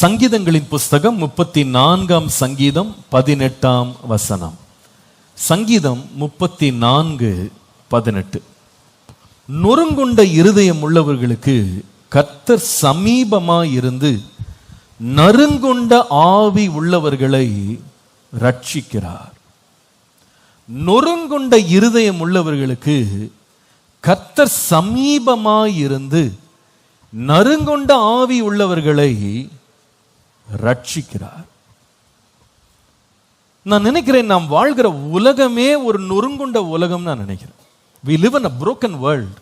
சங்கீதங்களின் புஸ்தகம் 34 சங்கீதம் 18 சங்கீதம் 34:18. நொறுங்குண்ட இருதயம் உள்ளவர்களுக்கு கர்த்தர் சமீபமாயிருந்து நறுங்குண்ட ஆவி உள்ளவர்களை ரட்சிக்கிறார். நொறுங்குண்ட இருதயம் உள்ளவர்களுக்கு கர்த்தர் சமீபமாயிருந்து நறுங்குண்ட ஆவி உள்ளவர்களை ரட்சிக்கிறார். நான் நினைக்கிறேன், நாம் வாழ்கிற உலகமே ஒரு நொறுங்குண்ட உலகம் நான் நினைக்கிறேன். We live in a broken world.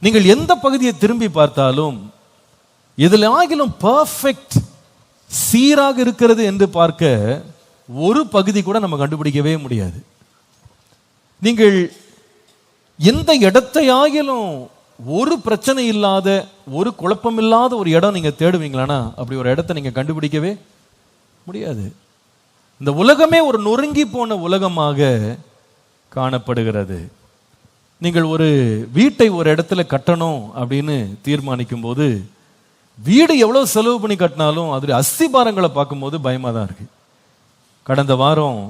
நீங்கள் எந்த பகுதியை திரும்பி பார்த்தாலும் இதில் ஆகிலும் பர்ஃபெக்ட் சீராக இருக்கிறது என்று பார்க்க ஒரு பகுதி கூட நம்ம கண்டுபிடிக்கவே முடியாது. நீங்கள் எந்த இடத்தை ஆகிலும் ஒரு பிரச்சனை இல்லாத, ஒரு குழப்பம் இல்லாத ஒரு இடம் நீங்க தேடுவீங்களானா அப்படி ஒரு இடத்தை நீங்க கண்டுபிடிக்கவே முடியாது. இந்த உலகமே ஒரு நொறுங்கி போன உலகமாக காணப்படுகிறது. நீங்கள் ஒரு வீட்டை ஒரு இடத்துல கட்டணும் அப்படின்னு தீர்மானிக்கும் போது வீடு எவ்வளவு செலவு பண்ணி கட்டினாலும் அதோட அஸ்திபாரங்களை பார்க்கும்போது பயமா தான் இருக்கு. கடந்த வாரம்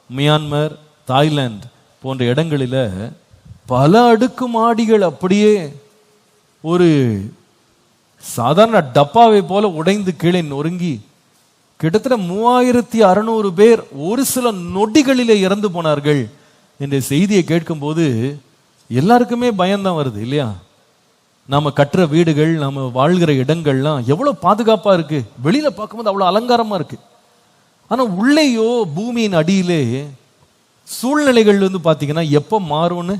மியான்மர், தாய்லாந்து போன்ற இடங்களில பல அடுக்கு மாடிகள் அப்படியே ஒரு சாதாரண டப்பாவை போல உடைந்து கீழே நொறுங்கி கிட்டத்தட்ட 3600 பேர் ஒரு சில நொடிகளிலே இறந்து போனார்கள் என்ற செய்தியை கேட்கும் போது எல்லாருக்குமே பயம்தான் வருது இல்லையா? நாம கட்டுற வீடுகள், நாம வாழ்கிற இடங்கள்லாம் எவ்வளவு பாதுகாப்பா இருக்கு, வெளியில பார்க்கும்போது அவ்வளவு அலங்காரமா இருக்கு. ஆனா உள்ளேயோ பூமியின் அடியிலே சூழ்நிலைகள் வந்து பாத்தீங்கன்னா எப்ப மாறும்னு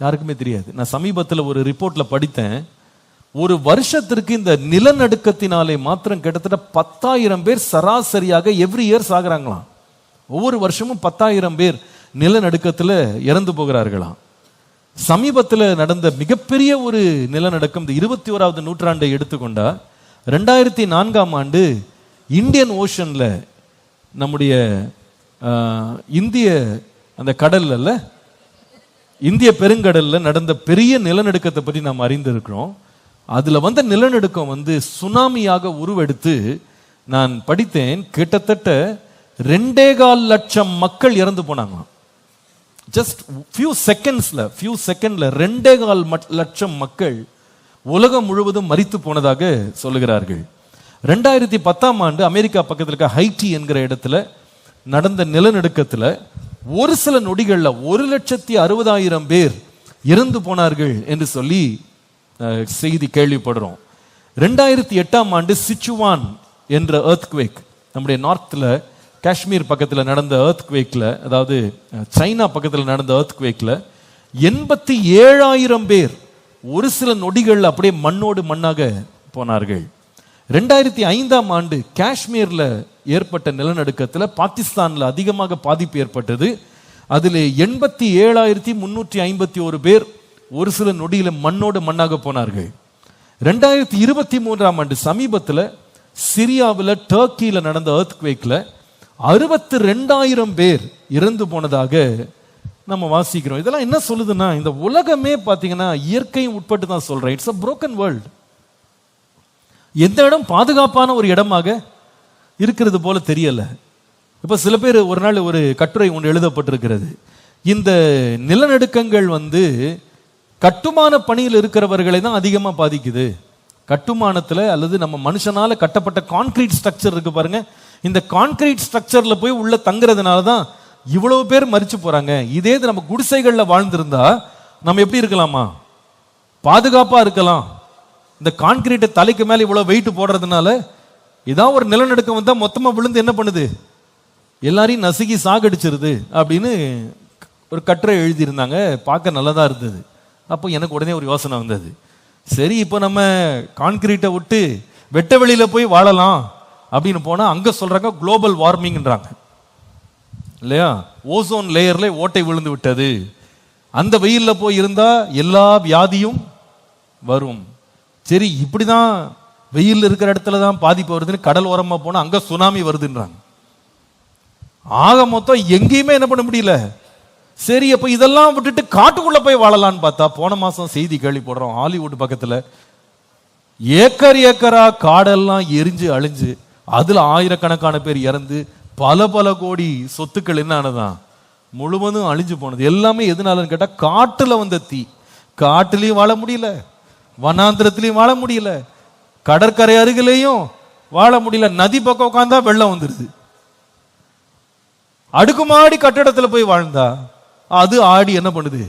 யாருக்குமே தெரியாது. நான் சமீபத்தில் ஒரு ரிப்போர்ட்ல படித்தேன், ஒரு வருஷத்திற்கு இந்த நிலநடுக்கத்தினாலே மாத்திரம் கிட்டத்தட்ட 10,000 பேர் சராசரியாக எவ்ரி இயர் சாகுறாங்களாம். ஒவ்வொரு வருஷமும் 10,000 பேர் நிலநடுக்கத்தில் இறந்து போகிறார்களாம். சமீபத்தில் நடந்த மிகப்பெரிய ஒரு நிலநடுக்கம், இந்த 21வது நூற்றாண்டை எடுத்துக்கொண்டா 2004 ஆண்டு இந்தியன் ஓஷன்ல, நம்முடைய இந்திய அந்த கடல்ல, இந்திய பெருங்கடல்ல நடந்த பெரிய நிலநடுக்கத்தை பற்றி நாம் அறிந்திருக்கிறோம். அதுல வந்த நிலநடுக்கம் வந்து சுனாமியாக உருவெடுத்து, நான் படித்தேன், கிட்டத்தட்ட 2.25 லட்சம் மக்கள் இறந்து போனாங்களாம். ஜஸ்ட் ஃபியூ செகண்ட்ல 2.25 லட்சம் மக்கள் உலகம் முழுவதும் மரித்து போனதாக சொல்லுகிறார்கள். 2010 ஆண்டு அமெரிக்கா பக்கத்தில் இருக்க ஹைட்டி என்கிற இடத்துல நடந்த நிலநடுக்கத்துல ஒரு சில நொடிகள்ல 1,60,000 பேர் இறந்து போனார்கள் என்று சொல்லி செய்தி கேள்விப்படுறோம். 2008 ஆண்டு சிச்சுவான் என்ற எர்த்குவேக், நம்முடைய நார்த்ல காஷ்மீர் பக்கத்தில் நடந்த எர்த்குவேக்ல, அதாவது சைனா பக்கத்தில் நடந்த எர்த்குவேக்ல 87,000 பேர் ஒரு சில நொடிகள்ல அப்படியே மண்ணோடு மண்ணாக போனார்கள். 2005 ஆண்டு காஷ்மீர்ல ஏற்பட்ட நிலநடுக்கத்தில் பாகிஸ்தான்ல அதிகமாக பாதிப்பு ஏற்பட்டது. அதில் 87,351 பேர் ஒரு சில நொடியில மண்ணோடு மண்ணாக போனார்கள். 2023 ஆண்டு சமீபத்தில் சிரியாவில், டர்க்கியில நடந்த எர்த்குவேக்ல 62,000 பேர் இறந்து போனதாக நம்ம வாசிக்கிறோம். இதெல்லாம் என்ன சொல்லுதுன்னா, இந்த உலகமே பார்த்தீங்கன்னா இயற்கையும் உட்பட்டு தான் சொல்றேன். It's a broken world. எந்த இடம் பாதுகாப்பான ஒரு இடமாக இருக்கிறது போல தெரியல. இப்ப சில பேர் ஒரு நாள் ஒரு கட்டுரை ஒன்று எழுதப்பட்டிருக்கிறது, இந்த நிலநடுக்கங்கள் வந்து கட்டுமான பணியில் இருக்கிறவர்களை தான் அதிகமா பாதிக்குது. கட்டுமானத்துல அல்லது நம்ம மனுஷனால கட்டப்பட்ட கான்கிரீட் ஸ்ட்ரக்சர் இருக்கு பாருங்க, இந்த கான்கிரீட் ஸ்ட்ரக்சர்ல போய் உள்ள தங்குறதுனால தான் இவ்வளவு பேர் மரிச்சு போறாங்க. இதே நம்ம குடிசைகள்ல வாழ்ந்திருந்தா நம்ம எப்படி இருக்கலாமா? பாதுகாப்பா இருக்கலாம். இந்த கான்கிரீட்டை தலைக்கு மேல இவ்வளவு வெயிட் போடுறதுனால இதான் ஒரு நிலநடுக்கம் வந்தா மொத்தமா விழுந்து என்ன பண்ணுது, எல்லாரையும் நசுக்கி சாகடிச்சிருது அப்படின்னு ஒரு கட்டுரை எழுதியிருந்தாங்க. பார்க்க நல்லதா இருந்தது. அப்போ எனக்கு உடனே ஒரு யோசனை வந்தது, சரி இப்போ நம்ம கான்கிரீட்டை விட்டு வெட்ட வெளியில போய் வாழலாம் அப்படின்னு போனா அங்க சொல்றாங்க குளோபல் வார்மிங்ன்றாங்க இல்லையா? ஓசோன் லேயர்ல ஓட்டை விழுந்து விட்டது, அந்த வெயில்ல போய் இருந்தா எல்லா வியாதியும் வரும். சரி, இப்படிதான் வெயில் இருக்கிற இடத்துல தான் பாதிப்பு வருதுன்னு கடல் ஓரமா போனா அங்க சுனாமி வருதுன்றாங்க. ஆக மொத்தம் எங்கேயுமே என்ன பண்ண முடியல. சரி, அப்ப இதெல்லாம் விட்டுட்டு காட்டுக்குள்ள போய் வாழலான்னு பார்த்தா போன மாசம் செய்தி கேள்விப்படுறோம், ஹாலிவுட் பக்கத்துல ஏக்கர் ஏக்கரா காடெல்லாம் எரிஞ்சு அழிஞ்சு அதுல ஆயிரக்கணக்கான பேர் இறந்து பல பல கோடி சொத்துக்கள் என்ன ஆனதான் முழுவதும் அழிஞ்சு போனது. எல்லாமே எதனாலன்னு கேட்டா காட்டுல வந்த தீ. காட்டுலயும் வாழ முடியல, வனாந்திரத்திலையும் வாழ முடியல, கடற்கரை அருகிலையும் வாழ முடியல. நதி பக்கம் உட்கார்ந்தா வெள்ளம் வந்துருது. அடுக்குமாடி கட்டடத்துல போய் வாழ்ந்தா அது ஆடி என்ன பண்ணுது,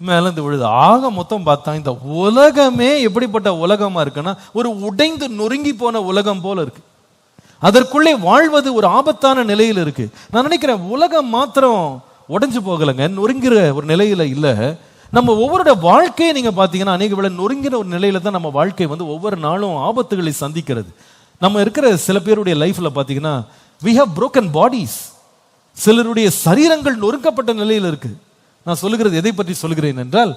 மேலந்து விழுது. ஆக மொத்தம் பார்த்தா இந்த உலகமே எப்படிப்பட்ட உலகமா இருக்குன்னா ஒரு உடைந்து நொறுங்கி போன உலகம் போல இருக்கு. அதற்குள்ளே வாழ்வது ஒரு ஆபத்தான நிலையில் இருக்கு. நான் நினைக்கிறேன் உலகம் மாத்திரம் உடைஞ்சு போகலைங்க, நொறுங்கிற ஒரு நிலையில இல்ல. நம்ம ஒவ்வொருடைய வாழ்க்கையை நீங்க பாத்தீங்கன்னா அநேக வேளை நொறுங்கிற ஒரு நிலையில தான் நம்ம வாழ்க்கை வந்து ஒவ்வொரு நாளும் ஆபத்துகளை சந்திக்கிறது. நம்ம இருக்கிற சில பேருடைய லைஃப்ல பாத்தீங்கன்னா we have broken bodies. சிலருடைய சரீரங்கள் நொறுக்கப்பட்ட நிலையில் இருக்கு. நான் சொல்லுகிறது எதை பற்றி சொல்கிறேன் என்றால்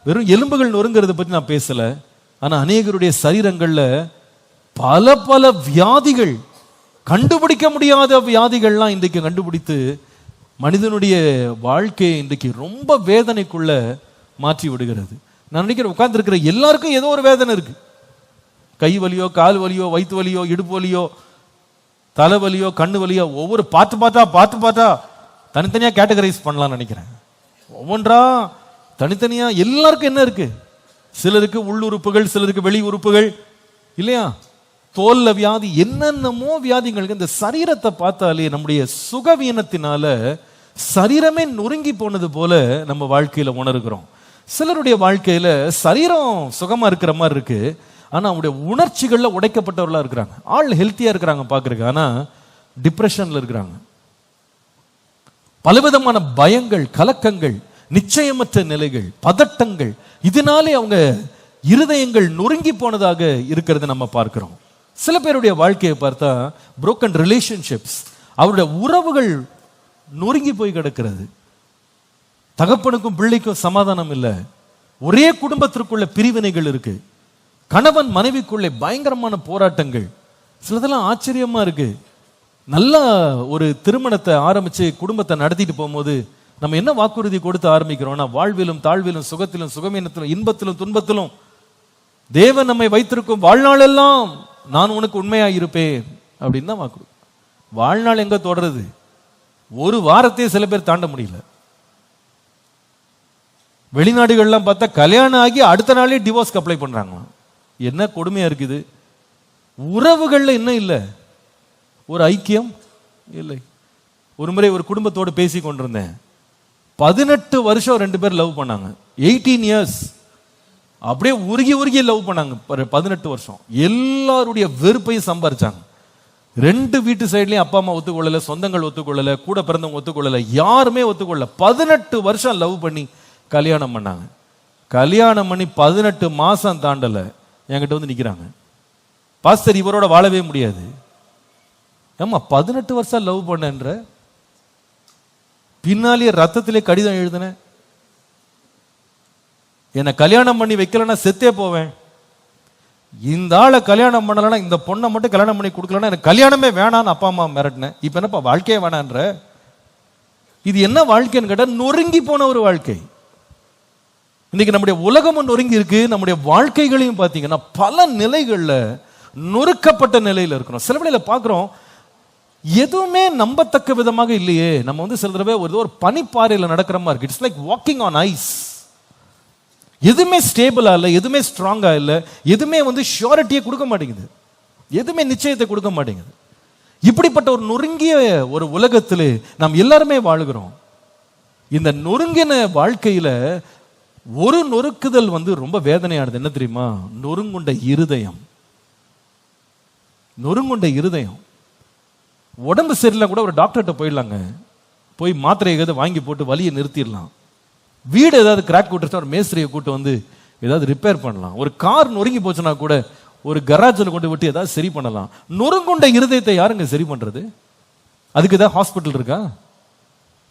வெறும் எலும்புகள் நொறுங்கிறத பற்றி நான் பேசல. ஆனா அநேகருடைய சரீரங்கள்ல பல பல வியாதிகள், கண்டுபிடிக்க முடியாத வியாதிகள்லாம் இன்றைக்கு கண்டுபிடித்து மனிதனுடைய வாழ்க்கையை இன்றைக்கு ரொம்ப வேதனைக்குள்ள மாற்றி விடுகிறது. நான் நினைக்கிறேன் உட்கார்ந்து இருக்கிற எல்லாருக்கும் ஏதோ ஒரு வேதனை இருக்கு. கை வலியோ, கால் வலியோ, வயிற்று வலியோ, இடுப்பு வலியோ, தலைவலியோ, கண்ணு வலியோ, ஒவ்வொரு பார்த்து பார்த்தா தனித்தனியா கேட்டகரைஸ் பண்ணலாம்னு நினைக்கிறேன். ஒவ்வொன்றா தனித்தனியா எல்லாருக்கும் என்ன இருக்கு, சிலருக்கு உள்ளுறுப்புகள், சிலருக்கு வெளி உறுப்புகள் இல்லையா, தோல்ல வியாதி, என்னென்னமோ வியாதிகளுக்கு. இந்த சரீரத்தை பார்த்தாலே நம்முடைய சுகவீனத்தினால சரீரமே நொறுங்கி போனது போல நம்ம வாழ்க்கையில உணர்கிறோம். சிலருடைய வாழ்க்கையில சரீரம் சுகமா இருக்கிற மாதிரி இருக்கு, ஆனா அவங்களுடைய உணர்ச்சிகள்ல உடைக்கப்பட்டவர்களா இருக்கிறாங்க. ஆள் ஹெல்த்தியா இருக்கிறாங்க பாக்குறதுக்கு, ஆனா டிப்ரெஷன்ல இருக்கிறாங்க. பலவிதமான பயங்கள், கலக்கங்கள், நிச்சயமற்ற நிலைகள், பதட்டங்கள், இதனாலே அவங்க இருதயங்கள் நொறுங்கி போனதாக இருக்கிறது நம்ம பார்க்கிறோம். சில பேருடைய வாழ்க்கையை பார்த்தா broken relationships, அவருடைய உறவுகள் நொறுங்கி போய் கிடக்கிறது. தகப்பனுக்கும் பிள்ளைக்கும் சமாதானம் இல்லை, ஒரே குடும்பத்திற்குள்ள பிரிவினைகள் இருக்கு, கணவன் மனைவிக்குள்ளே பயங்கரமான போராட்டங்கள். சிலதெல்லாம் ஆச்சரியமா இருக்கு. நல்ல ஒரு திருமணத்தை ஆரம்பிச்சு குடும்பத்தை நடத்திட்டு போகும்போது நம்ம என்ன வாக்குறுதி கொடுத்து ஆரம்பிக்கிறோம்னா, வாழ்விலும் தாழ்விலும், சுகத்திலும் சுகமீனத்திலும், இன்பத்திலும் துன்பத்திலும் தேவன் நம்மை வைத்திருக்கும் வாழ்நாள் எல்லாம் நான் உனக்கு உண்மையா இருப்பேன் அப்படின்னு தான் வாக்குறுதி. வாழ்நாள் எங்க தொடருது, ஒரு வாரத்தையே சில பேர் தாண்ட முடியல. வெளிநாடுகள்லாம் பார்த்தா கல்யாணம் ஆகி அடுத்த நாளே டிவோர்ஸ்க்கு அப்ளை பண்றாங்க. என்ன கொடுமையா இருக்குது. உறவுகள்ல என்ன இல்லை, ஒரு ஐக்கியம் இல்லை. ஒரு முறை ஒரு குடும்பத்தோடு பேசி கொண்டிருந்தேன். 18 வருஷம் 2 பேர் லவ் பண்ணாங்க. 18 years அப்படியே உருகி உருகி லவ் பண்ணாங்க. 18 வருஷம் எல்லாருடைய வெறுப்பையும் சம்பாரிச்சாங்க. 2 வீட்டு சைட்லயும் அப்பா அம்மா ஒத்துக்கொள்ளல, சொந்தங்கள் ஒத்துக்கொள்ளல, கூட பிறந்தவங்க ஒத்துக்கொள்ளல, யாருமே ஒத்துக்கொள்ளல. 18 வருஷம் லவ் பண்ணி கல்யாணம் பண்ணாங்க. கல்யாணம் பண்ணி 18 மாசம் தாண்டல என்கிட்ட வந்து நிக்கிறாங்க, பாஸ்டர் இவரோட வாழவே முடியாது. ஆமா, 18 வருஷம் லவ் பண்ணன்ற, பின்னாலேயே ரத்தத்திலே கடிதம் எழுதின, என்னை கல்யாணம் பண்ணி வைக்கலன்னா செத்தே போவேன், இந்த ஆளை கல்யாணம் பண்ணலன்னா, இந்த பொண்ணை மட்டும் கல்யாணம் பண்ணி கொடுக்கலன்னா எனக்கு கல்யாணமே வேணான்னு அப்பா அம்மா மிரட்டினேன். இப்ப என்னப்பா வாழ்க்கையே வேணான்ற? இது என்ன வாழ்க்கைன்னு கேட்டா நொறுங்கி போன ஒரு வாழ்க்கை. இன்னைக்கு நம்முடைய உலகமும் நொறுங்கி இருக்கு. நம்முடைய வாழ்க்கைகளையும் பார்த்தீங்கன்னா பல நிலைகள்ல நொறுக்கப்பட்ட நிலையில இருக்கிறோம். சில வேளையில பார்க்கிறோம் எதுவுமே நம்பத்தக்க விதமாக இல்லையே. நம்ம வந்து சில தடவை ஒரு பனிப்பாறையில் நடக்கிற மாதிரி இருக்கு. It's like walking on ice. எதுவுமே ஸ்டேபிளா இல்லை, எதுவுமே ஸ்ட்ராங்கா இல்லை, எதுவுமே வந்து ஷூரிட்டியை கொடுக்க மாட்டேங்குது, எதுவுமே நிச்சயத்தை கொடுக்க மாட்டேங்குது. இப்படிப்பட்ட ஒரு நொறுங்கிய ஒரு உலகத்திலே நாம் எல்லாருமே வாழுகிறோம். இந்த நொறுங்கின வாழ்க்கையில ஒரு நொறுக்குதல் வந்து ரொம்ப வேதனையானது. என்ன தெரியுமா? நொறுங்குண்ட இருதயம். நொறுங்குண்ட இருதயம். உடம்பு சரியில்லை கூட ஒரு டாக்டர்கிட்ட போயிடலாங்க, போய் மாத்திரை ஏதாவது வாங்கி போட்டு வலியை நிறுத்திடலாம். வீடு ஏதாவது கிராக் விட்டுருச்சா ஒரு மேஸ்திரியை கூட்டு வந்து ஏதாவது ரிப்பேர் பண்ணலாம். ஒரு கார் நொறுங்கி போச்சுன்னா கூட ஒரு கராஜில் கொண்டு விட்டு ஏதாவது சரி பண்ணலாம். நொறுங்குண்ட இருதயத்தை யாருங்க சரி பண்றது? அதுக்கு ஏதாவது ஹாஸ்பிட்டல் இருக்கா?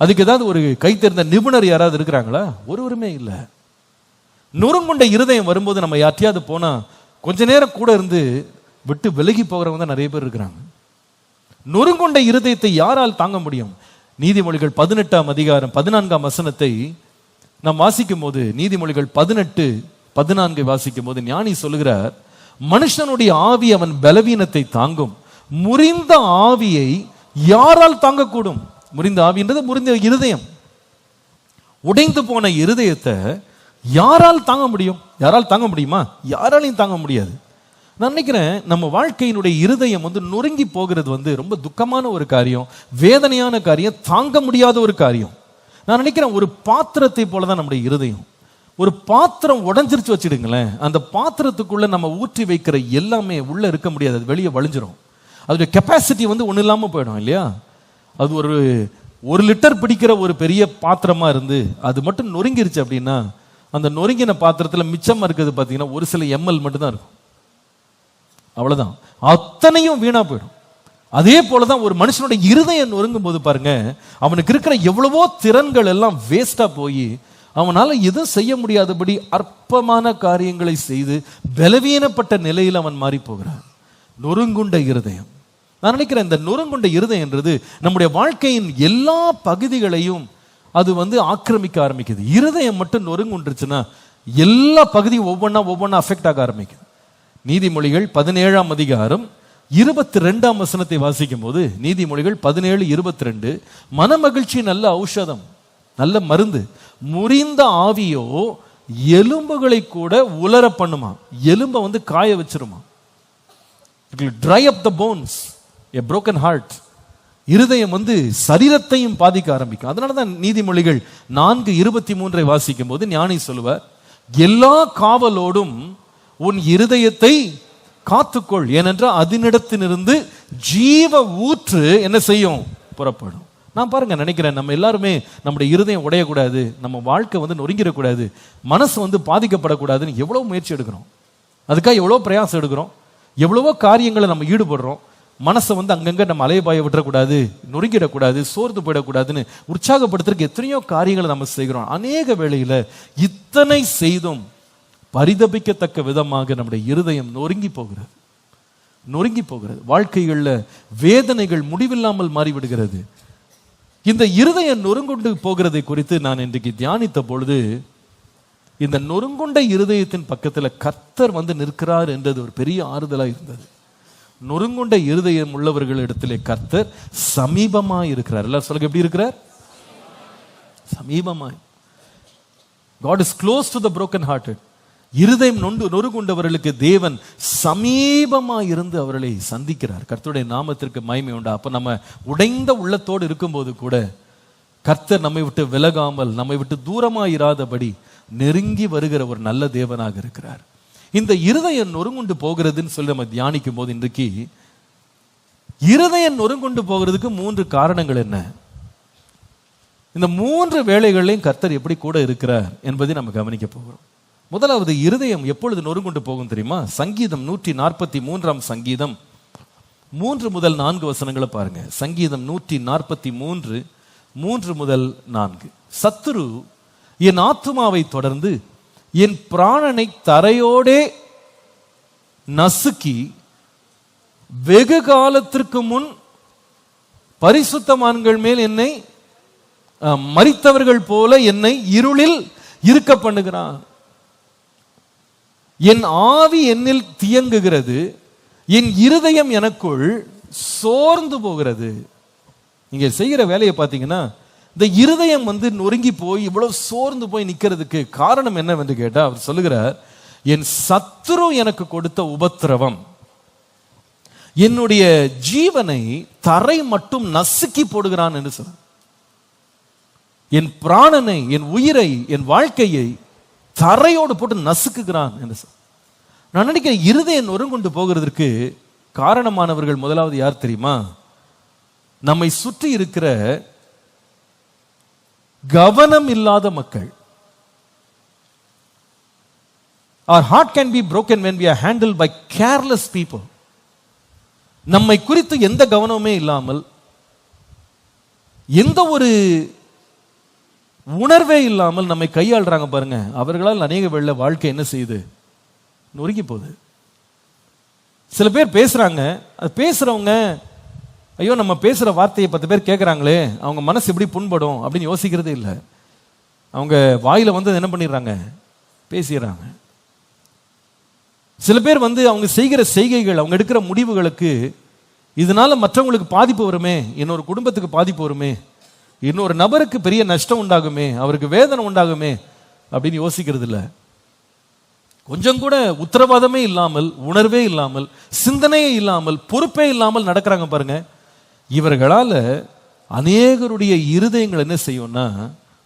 அதுக்கு ஏதாவது ஒரு கை தேர்ந்த நிபுணர் யாராவது இருக்கிறாங்களா? ஒருவருமே இல்லை. நொறுங்குண்ட இருதயம் வரும்போது நம்ம யார்ட்டையாவது போனா கொஞ்ச நேரம் கூட இருந்து விட்டு விலகி போகிறவங்க தான் நிறைய பேர் இருக்கிறாங்க. நொறுங்குண்ட இருதயத்தை யாரால் தாங்க முடியும்? நீதிமொழிகள் 18ஆம் அதிகாரம் 14ஆம் வசனத்தை நாம் வாசிக்கும் போது, நீதிமொழிகள் 18:14 வாசிக்கும் போது ஞானி சொல்லுகிறார், மனுஷனுடைய ஆவி அவன் பலவீனத்தை தாங்கும், முறிந்த ஆவியை யாரால் தாங்கக்கூடும்? முறிந்த ஆவின்றது முறிந்த இருதயம், உடைந்து போன இருதயத்தை யாரால் தாங்க முடியும்? யாரால் தாங்க முடியுமா? யாராலையும் தாங்க முடியாது. நான் நினைக்கிறேன் நம்ம வாழ்க்கையினுடைய இருதயம் நொறுங்கி போகிறது ரொம்ப துக்கமான ஒரு காரியம், வேதனையான காரியம், தாங்க முடியாத ஒரு காரியம். நான் நினைக்கிறேன் ஒரு பாத்திரத்தை போலதான் நம்முடைய இருதயம். ஒரு பாத்திரம் உடைஞ்சிருச்சு வச்சிடுங்களேன், அந்த பாத்திரத்துக்குள்ள நம்ம ஊற்றி வைக்கிற எல்லாமே உள்ள இருக்க முடியாது, அது வெளியே வழிஞ்சிரும். அதோட கெப்பாசிட்டி ஒன்றும் இல்லாமல் போயிடும் இல்லையா? அது ஒரு லிட்டர் பிடிக்கிற ஒரு பெரிய பாத்திரமா இருந்து அது மட்டும் நொறுங்கிருச்சு அப்படின்னா, அந்த நொறுங்கின பாத்திரத்தில் மிச்சமா இருக்கிறது பார்த்தீங்கன்னா ஒரு சில எம்எல் மட்டும்தான் இருக்கும், அவ்வளவுதான். அத்தனையும் வீணா போயிடும். அதே போலதான் ஒரு மனுஷனுடைய இருதயம் நொறுங்கும் போது பாருங்க, அவனுக்கு இருக்கிற எவ்வளவோ திறன்கள் எல்லாம் வேஸ்டா போய் அவனால எதுவும் செய்ய முடியாதபடி அற்பமான காரியங்களை செய்து பலவீனப்பட்ட நிலையில் அவன் மாறி போகிறான். நொறுங்குண்ட இருதயம். நான் நினைக்கிறேன் இந்த நொறுங்குண்ட இருதயம்ன்றது நம்முடைய வாழ்க்கையின் எல்லா பகுதிகளையும் அது ஆக்கிரமிக்க ஆரம்பிக்குது. இருதயம் மட்டும் நொறுங்குண்டுருச்சுன்னா எல்லா பகுதியும் ஒவ்வொன்றா அஃபெக்ட் ஆக ஆரம்பிக்குது. நீதிமொழிகள் 17ஆம் அதிகாரம் 22ஆம் வசனத்தை வாசிக்கும் போது, நீதிமொழிகள் 17:22, மனமகிழ்ச்சி நல்ல ஔஷதம், நல்ல மருந்து, முறிந்த ஆவியோ எலும்புகளை கூட உலர பண்ணுமா. எலும்பை காய வச்சிருமா. It will dry up the bones. A broken heart. இருதயம் சரீரத்தையும் பாதிக்க ஆரம்பிக்கும். அதனாலதான் நீதிமொழிகள் 4:23 வாசிக்கும் போது ஞானி சொல்லுவார், எல்லா காவலோடும் உன் இருதயத்தை காத்துக்கொள், ஏனென்றால் அதனிடத்திலிருந்து ஜீவ ஊற்று என்ன செய்யும்? புறப்படும். நான் பாருங்க நினைக்கிறேன் நம்ம எல்லாருமே நம்முடைய இருதயம் உடையக்கூடாது, நம்ம வாழ்க்கை நொறுங்கிடக்கூடாது, மனசு பாதிக்கப்படக்கூடாதுன்னு எவ்வளவு முயற்சி எடுக்கிறோம், அதுக்காக எவ்வளவு பிரயாசம் எடுக்கிறோம், எவ்வளவோ காரியங்களை நம்ம ஈடுபடுறோம். மனசை அங்கங்க நம்ம அலையபாய விட்டுறக்கூடாது, நொறுங்கிடக்கூடாது, சோர்ந்து போயிடக்கூடாதுன்னு உற்சாகப்படுத்துறதுக்கு எத்தனையோ காரியங்களை நம்ம செய்கிறோம். அநேக வேளையில இத்தனை செய்தும் பரிதபிக்கத்தக்க விதமாக நம்முடைய இருதயம் நொறுங்கி போகிறது. வாழ்க்கைகள்ல வேதனைகள் முடிவில்லாமல் மாறிவிடுகிறது. இந்த இருதயம் நொறுங்குண்டு போகிறதை குறித்து நான் இன்றைக்கு தியானித்த பொழுது, இந்த நொறுங்குண்ட இருதயத்தின் பக்கத்தில் கர்த்தர் நிற்கிறார் என்றது ஒரு பெரிய ஆறுதலாக இருந்தது. நொறுங்குண்ட இருதயம் உள்ளவர்களிடத்திலே கர்த்தர் சமீபமாய் இருக்கிறார். எல்லாம் சொல்லுங்க, எப்படி இருக்கிறார்? சமீபமாய். God is close to the broken hearted. இருதயம் நொறுங்குண்டவர்களுக்கு தேவன் சமீபமாய் இருந்து அவர்களை சந்திக்கிறார். கர்த்தருடைய நாமத்திற்கு மகிமை உண்டா. அப்ப நம்ம உடைந்த உள்ளத்தோடு இருக்கும்போது கூட கர்த்தர் நம்மை விட்டு விலகாமல், நம்மை விட்டு தூரமாய் இராதபடி நெருங்கி வருகிற ஒரு நல்ல தேவனாக இருக்கிறார். இந்த இருதயம் நொறுங்குண்டு போகிறதுன்னு சொல்லி நம்ம தியானிக்கும் போது, இன்றைக்கு இருதயம் நொறுங்குண்டு போகிறதுக்கு 3 காரணங்கள் என்ன, இந்த 3 வேளைகளையும் கர்த்தர் எப்படி கூட இருக்கிறார் என்பதை நம்ம கவனிக்க போகிறோம். முதலாவது, இருதயம் எப்பொழுது நொறுங்குண்டு போகும் தெரியுமா? சங்கீதம் 143ஆம் சங்கீதம் 3 முதல் 4 வசனங்களை பாருங்க. சங்கீதம் 143 3 முதல் 4. சத்துரு என் ஆத்துமாவை தொடர்ந்து என் பிராணனை தரையோடே நசுக்கி வெகு காலத்திற்கு முன் பரிசுத்தமான்கள் மேல் என்னை மரித்தவர்கள் போல என்னை இருளில் இருக்க பண்ணுகிறான். என் ஆவி என்னில் தியங்குகிறது, என் இருதயம் எனக்குள் சோர்ந்து போகிறது. நீங்க செய்கிற வேலையை பார்த்தீங்கன்னா, இந்த இருதயம் நொறுங்கி போய் இவ்வளவு சோர்ந்து போய் நிக்கிறதுக்கு காரணம் என்னவென்று கேட்டா, அவர் சொல்லுகிறார், என் சத்துரு எனக்கு கொடுத்த உபத்திரவம் என்னுடைய ஜீவனை தரை மட்டும் நசுக்கி போடுகிறான் என்று சொல்ல. என் பிராணனை, என் உயிரை, என் வாழ்க்கையை தரையோடு போட்டு நசுக்குகிறான் என்று சொல்ல. நான் நினைக்கிறேன் இருதயம் நொறுங்குண்டு போகிறதுக்கு காரணமானவர்கள் முதலாவது யார் தெரியுமா? நம்மை சுற்றி இருக்கிற கவனம் இல்லாத மக்கள். Our heart can be broken when we are handled by careless people. நம்மை குறித்து எந்த கவனமுமே இல்லாமல், எந்த ஒரு உணர்வே இல்லாமல் நம்மை கையாளுறாங்க பாருங்க. அவர்களால் அநேக வேளை வாழ்க்கை என்ன செய்யுது? நொறுங்கி போகுது. சில பேர் பேசுறாங்க, அது பேசுறவங்க ஐயோ நம்ம பேசுற வார்த்தையை 10 பேர் கேட்கறாங்களே, அவங்க மனசு எப்படி புண்படும் அப்படின்னு யோசிக்கிறதே இல்லை. அவங்க வாயில என்ன பண்ணிடுறாங்க? பேசிடுறாங்க. சில பேர் வந்து அவங்க செய்கிற செய்கைகள், அவங்க எடுக்கிற முடிவுகளுக்கு இதனால மற்றவங்களுக்கு பாதிப்பு வருமே, இன்னொரு குடும்பத்துக்கு பாதிப்பு வருமே, இன்னொரு நபருக்கு பெரிய நஷ்டம் உண்டாகுமே, அவருக்கு வேதனை உண்டாகுமே அப்படின்னு யோசிக்கிறது இல்லை. கொஞ்சம் கூட உத்தரவாதமே இல்லாமல், உணர்வே இல்லாமல், சிந்தனையே இல்லாமல், பொறுப்பே இல்லாமல் நடக்கிறாங்க பாருங்க. இவர்களால அநேகருடைய இருதயங்கள் என்ன செய்யும்னா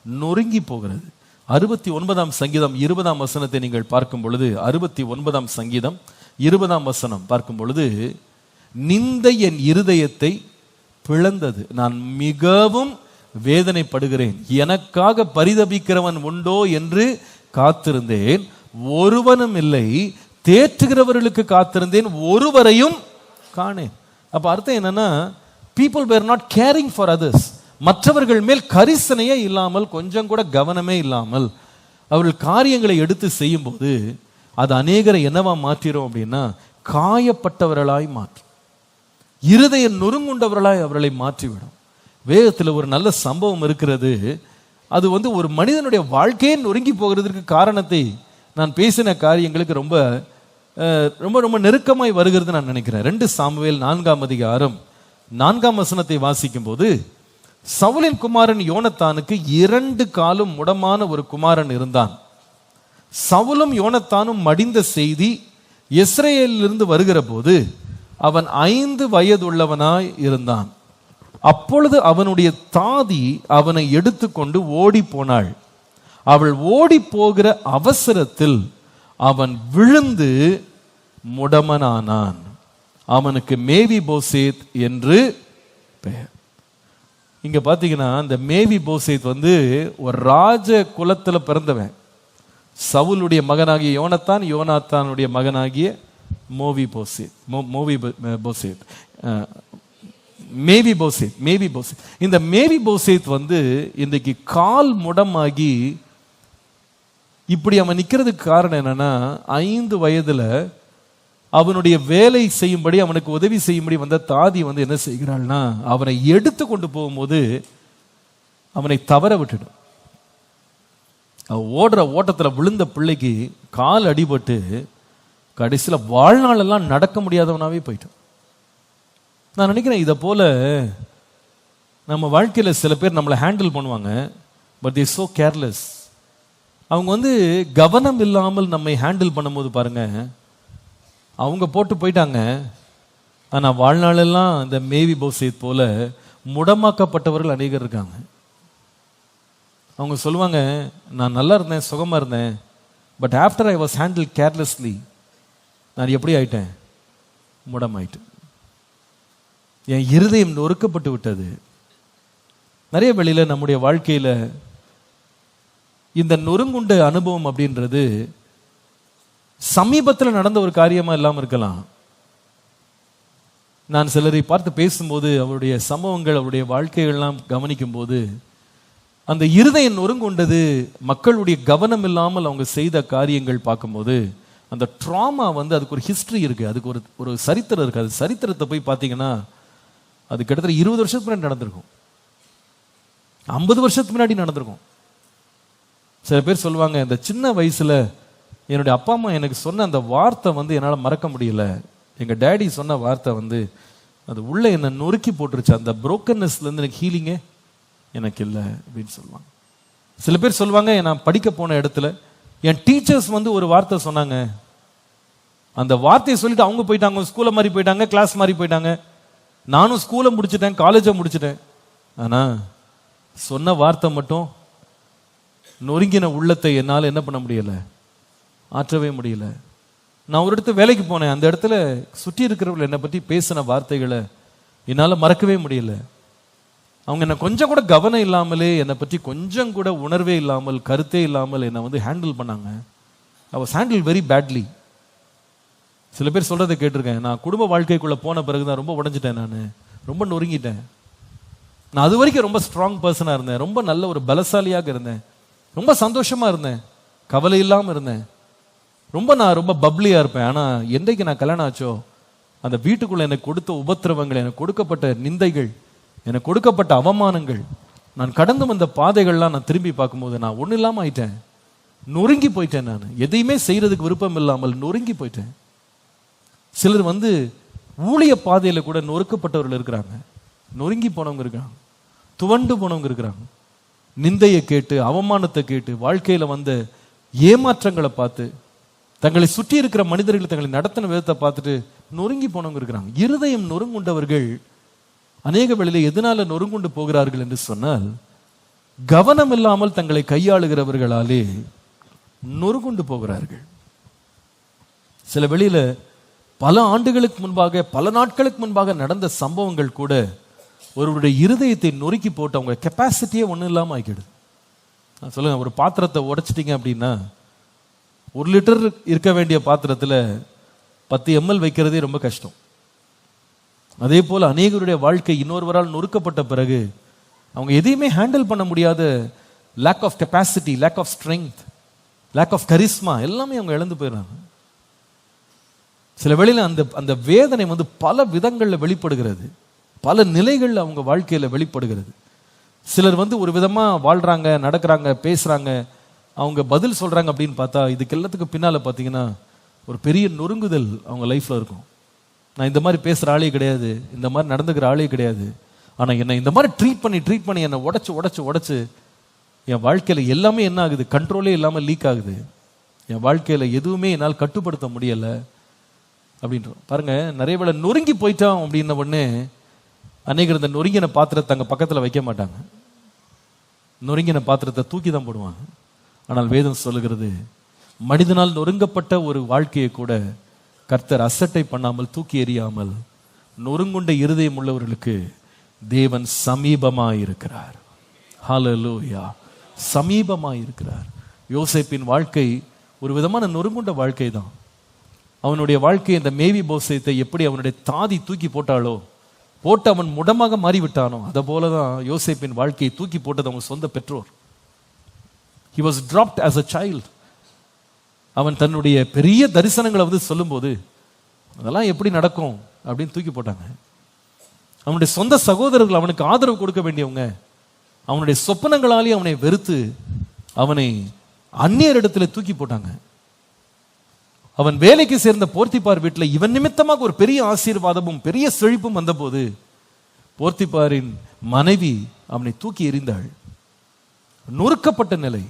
நொறுங்கி போகிறது. 69ஆம் சங்கீதம் 20ஆம் வசனத்தை நீங்கள் பார்க்கும் பொழுது, 69ஆம் சங்கீதம் 20ஆம் வசனம் பார்க்கும் பொழுது, நிந்தை என் இருதயத்தை பிளந்தது, நான் மிகவும் வேதனைப்படுகிறேன், எனக்காக பரிதபிக்கிறவன் உண்டோ என்று காத்திருந்தேன், ஒருவனும் இல்லை, தேற்றுகிறவர்களுக்கு காத்திருந்தேன், ஒருவரையும் காணேன். அப்ப அர்த்தம் என்னன்னா, people were not caring for others. மற்றவர்கள் மேல் கரிசனையே இல்லாமல், கொஞ்சம் கூட கவனமே இல்லாமல் அவர்கள் காரியங்களை எடுத்து செய்யும் போது அது அநேகரை என்னவா மாற்றிடும் அப்படின்னா காயப்பட்டவர்களாய் மாற்றும், இருதய நொறுங்குண்டவர்களாய் அவர்களை மாற்றிவிடும். வேதத்தில் ஒரு நல்ல சம்பவம் இருக்கிறது. அது வந்து ஒரு மனிதனுடைய வாழ்க்கையே நொறுங்கி போகிறதுக்கு காரணத்தை நான் பேசின காரியங்களுக்கு ரொம்ப ரொம்ப ரொம்ப நெருக்கமாய் வருகிறது நான் நினைக்கிறேன். 2 சாமுவேல் 4ஆம் அதிகாரம் 4ஆம் வசனத்தை வாசிக்கும் போது, சவுலின் குமாரன் யோனத்தானுக்கு 2 காலும் முடமான ஒரு குமாரன் இருந்தான். சவுலும் யோனத்தானும் மடிந்த செய்தி இஸ்ரவேலிலிருந்து வருகிற போது அவன் 5 வயதுள்ளவனாய் இருந்தான். அப்பொழுது அவனுடைய தாதி அவனை எடுத்துக்கொண்டு ஓடி போனாள். அவள் ஓடி போகிற அவசரத்தில் அவன் விழுந்து முடமனானான். அவனுக்கு மேவி போசேத் என்று பெயர். இங்க பாத்தீங்கன்னா இந்த மேவி போசேத் வந்து ஒரு ராஜ குலத்துல பிறந்தவன். சவுலுடைய மகனாகிய யோனத்தான், யோனாத்தானுடைய மகனாகிய மேவி போசேத். இந்த மேவி போசேத் வந்து இன்றைக்கு கால் முடமாகி இப்படி அவன் நிக்கிறதுக்கு காரணம் என்னன்னா, 5 வயதுல அவனுடைய வேலை செய்யும்படி, அவனுக்கு உதவி செய்யும்படி வந்த தாதி வந்து என்ன செய்கிறாள்னா, அவனை எடுத்து கொண்டு போகும்போது அவனை தவற விட்டுடும். ஓடுற ஓட்டத்துல விழுந்த பிள்ளைக்கு கால் அடிபட்டு கடைசியில வாழ்நாள் எல்லாம் நடக்க முடியாதவனாவே போயிட்டான். நான் நினைக்கிறேன் இதை போல நம்ம வாழ்க்கையில சில பேர் நம்மளை ஹேண்டில் பண்ணுவாங்க. But they so careless. அவங்க வந்து கவனம் இல்லாமல் நம்மை ஹேண்டில் பண்ணும்போது பாருங்க, அவங்க போட்டு போயிட்டாங்க. ஆனா வாழ்நாளெல்லாம் இந்த மேவி போசேத் போல முடமாக்கப்பட்டவர்கள் அநேகர் இருக்காங்க. அவங்க சொல்லுவாங்க, நான் நல்லா இருந்தேன், சுகமா இருந்தேன், but after I was handle carelessly நான் எப்படி ஆயிட்டேன், முடமாயிட்டேன், என் இருதயம் நொறுக்கப்பட்டு விட்டது. நிறைய வேளையில நம்முடைய வாழ்க்கையில இந்த நொறுங்குண்ட அனுபவம் அப்படின்றது சமீபத்தில் நடந்த ஒரு காரியமா இல்லாம இருக்கலாம். நான் சிலரை பார்த்து பேசும்போது அவருடைய சம்பவங்கள், அவருடைய வாழ்க்கைகள்லாம் கவனிக்கும் போது அந்த இருதயம் நொறுங்குண்டது மக்களுடைய கவனம் இல்லாமல் அவங்க செய்த காரியங்கள் பார்க்கும்போது அந்த ட்ராமா வந்து அதுக்கு ஒரு ஹிஸ்டரி இருக்கு, அதுக்கு ஒரு சரித்திரம் இருக்கு. அது சரித்திரத்தை போய் பார்த்தீங்கன்னா அது கிட்டத்தட்ட 20 வருஷத்துக்கு முன்னாடி நடந்திருக்கும், 50 வருஷத்துக்கு முன்னாடி நடந்திருக்கும். சில பேர் சொல்லுவாங்க, இந்த சின்ன வயசுல என்னுடைய அப்பா அம்மா எனக்கு சொன்ன அந்த வார்த்தை வந்து என்னால் மறக்க முடியல. எங்க டேடி சொன்ன வார்த்தை வந்து அது உள்ள என்ன நொறுக்கி போட்டுருச்சு, அந்த புரோக்கன்னஸ்ல இருந்து எனக்கு ஹீலிங்கே எனக்கு இல்லை அப்படின்னு சொல்லுவாங்க. சில பேர் சொல்லுவாங்க, நான் படிக்க போன இடத்துல என் டீச்சர்ஸ் வந்து ஒரு வார்த்தை சொன்னாங்க, அந்த வார்த்தையை சொல்லிட்டு அவங்க போயிட்டாங்க, ஸ்கூலை மாதிரி போயிட்டாங்க, கிளாஸ் மாதிரி போயிட்டாங்க. நானும் ஸ்கூலை முடிச்சுட்டேன், காலேஜை முடிச்சுட்டேன், ஆனா சொன்ன வார்த்தை மட்டும் நொறுங்கின உள்ளத்தை என்னால் என்ன பண்ண முடியல, ஆற்றவே முடியல. நான் ஒரு இடத்துல வேலைக்கு போனேன், அந்த இடத்துல சுற்றி இருக்கிறவர்கள் என்னை பற்றி பேசின வார்த்தைகளை என்னால் மறக்கவே முடியல. அவங்க என்னை கொஞ்சம் கூட கவனம் இல்லாமலே, என்னை பற்றி கொஞ்சம் கூட உணர்வே இல்லாமல், கருத்தே இல்லாமல் என்னை வந்து ஹேண்டில் பண்ணாங்க. I was handle very badly. சில பேர் சொல்றதை கேட்டிருக்கேன், நான் குடும்ப வாழ்க்கைக்குள்ள போன பிறகுதான் ரொம்ப உடைஞ்சிட்டேன், நான் ரொம்ப நொறுங்கிட்டேன். நான் அது வரைக்கும் ரொம்ப ஸ்ட்ராங் பர்சனாக இருந்தேன், ரொம்ப நல்ல ஒரு பலசாலியாக இருந்தேன், ரொம்ப சந்தோஷமா இருந்தேன், கவலை இல்லாமல் இருந்தேன், நான் ரொம்ப பப்ளியா இருப்பேன். ஆனா என்றைக்கு நான் கல்யாணம் ஆச்சோ அந்த வீட்டுக்குள்ள எனக்கு கொடுத்த உபத்திரவங்கள், எனக்கு கொடுக்கப்பட்ட நிந்தைகள், எனக்கு கொடுக்கப்பட்ட அவமானங்கள், நான் கடந்து வந்த பாதைகள்லாம் நான் திரும்பி பார்க்கும்போது நான் ஒன்றும் இல்லாமல் ஆயிட்டேன், நொறுங்கி போயிட்டேன். நான் எதையுமே செய்யறதுக்கு விருப்பம் இல்லாமல் நொறுங்கி போயிட்டேன். சிலர் ஊழிய பாதையில கூட நொறுக்கப்பட்டவர்கள் இருக்கிறாங்க, நொறுங்கி போனவங்க இருக்கிறாங்க, துவண்டு போனவங்க இருக்கிறாங்க. நிந்தையை கேட்டு, அவமானத்தை கேட்டு, வாழ்க்கையில ஏமாற்றங்களை பார்த்து, தங்களை சுற்றி இருக்கிற மனிதர்கள் தங்களை நடத்தின விதத்தை பார்த்துட்டு நொறுங்கி போனவங்க இருக்கிறாங்க. இருதயம் நொறுங்குண்டவர்கள் அநேக வேளையில எதனால நொறுங்குண்டு போகிறார்கள் என்று சொன்னால், கவனம் இல்லாமல் தங்களை கையாளுகிறவர்களாலே நொறுங்குண்டு போகிறார்கள். சில வெளியில பல ஆண்டுகளுக்கு முன்பாக, பல நாட்களுக்கு முன்பாக நடந்த சம்பவங்கள் கூட ஒருவருடைய இருதயத்தை நொறுக்கி போட்டு அவங்க கெப்பாசிட்டியே ஒன்றும் இல்லாமல் ஆக்கிடுது. சொல்லுங்க, ஒரு பாத்திரத்தை உடைச்சிட்டிங்க அப்படின்னா 1 லிட்டர் இருக்க வேண்டிய பாத்திரத்தில் 10 ml வைக்கிறதே ரொம்ப கஷ்டம். அதே போல் அநேகருடைய வாழ்க்கை இன்னொருவரால் நொறுக்கப்பட்ட பிறகு அவங்க எதையுமே ஹேண்டில் பண்ண முடியாத lack of capacity, lack of strength, lack of charisma எல்லாமே அவங்க இழந்து போயிடுறாங்க. சில வேளையில் அந்த வேதனை பல விதங்களில் வெளிப்படுகிறது, பல நிலைகளில் அவங்க வாழ்க்கையில் வெளிப்படுகிறது. சிலர் ஒரு விதமா வாழ்றாங்க, நடக்கிறாங்க, பேசுறாங்க, அவங்க பதில் சொல்றாங்க அப்படின்னு பார்த்தா இதுக்கு எல்லாத்துக்கு பின்னால பார்த்தீங்கன்னா ஒரு பெரிய நொறுங்குதல் அவங்க லைஃப்ல இருக்கும். நான் இந்த மாதிரி பேசுற ஆளே கிடையாது, இந்த மாதிரி நடந்துக்கிற ஆளே கிடையாது, ஆனா என்னை இந்த மாதிரி ட்ரீட் பண்ணி என்னை உடைச்சு என் வாழ்க்கையில எல்லாமே என்ன ஆகுது, கண்ட்ரோலே இல்லாம லீக் ஆகுது, என் வாழ்க்கையில எதுவுமே என்னால் கட்டுப்படுத்த முடியல அப்படின்றோம். பாருங்க, நிறைய வேளை நொறுங்கி போயிட்டோம் அப்படின்ன உடனே அநேகர் இந்த நொறுங்கின பாத்திரத்தை தங்க பக்கத்தில் வைக்க மாட்டாங்க, நொறுங்கின பாத்திரத்தை தூக்கி தான் போடுவாங்க. ஆனால் வேதம் சொல்லுகிறது, மனிதனால் நொறுங்கப்பட்ட ஒரு வாழ்க்கையை கூட கர்த்தர் அசட்டை பண்ணாமல், தூக்கி எறியாமல், நொறுங்குண்ட இருதயம் உள்ளவர்களுக்கு தேவன் சமீபமாய் இருக்கிறார். ஹல்லேலூயா, சமீபமாய் இருக்கிறார். யோசேப்பின் வாழ்க்கை ஒரு விதமான நொறுங்குண்ட வாழ்க்கை தான். அவனுடைய வாழ்க்கை இந்த மேவி போசேத்தை எப்படி அவனுடைய தாதி தூக்கி போட்டாலோ, போட்டு அவன் முடமாக மாறிவிட்டானோ, அதை போலதான் யோசேப்பின் வாழ்க்கையை தூக்கி போட்டது அவன் சொந்த பெற்றோர். He was dropped as a child. அவன் தன்னுடைய பெரிய தரிசனங்களை சொல்லும்போது அதெல்லாம் எப்படி நடக்கும் அப்படின்னு தூக்கி போட்டாங்க. அவனுடைய சொந்த சகோதரர்கள் அவனுக்கு ஆதரவு கொடுக்க வேண்டியவங்க அவனுடைய சொப்பனங்களாலே அவனை வெறுத்து அவனை அந்நியர் இடத்துல தூக்கி போட்டாங்க. அவன் வேலைக்கு சேர்ந்த போர்த்திபார் வீட்டில் இவன் நிமித்தமாக ஒரு பெரிய ஆசீர்வாதமும் பெரிய செழிப்பும் வந்தபோது போர்த்திபாரின் மனைவி அவனை தூக்கி எறிந்தாள். நொறுக்கப்பட்ட நிலை,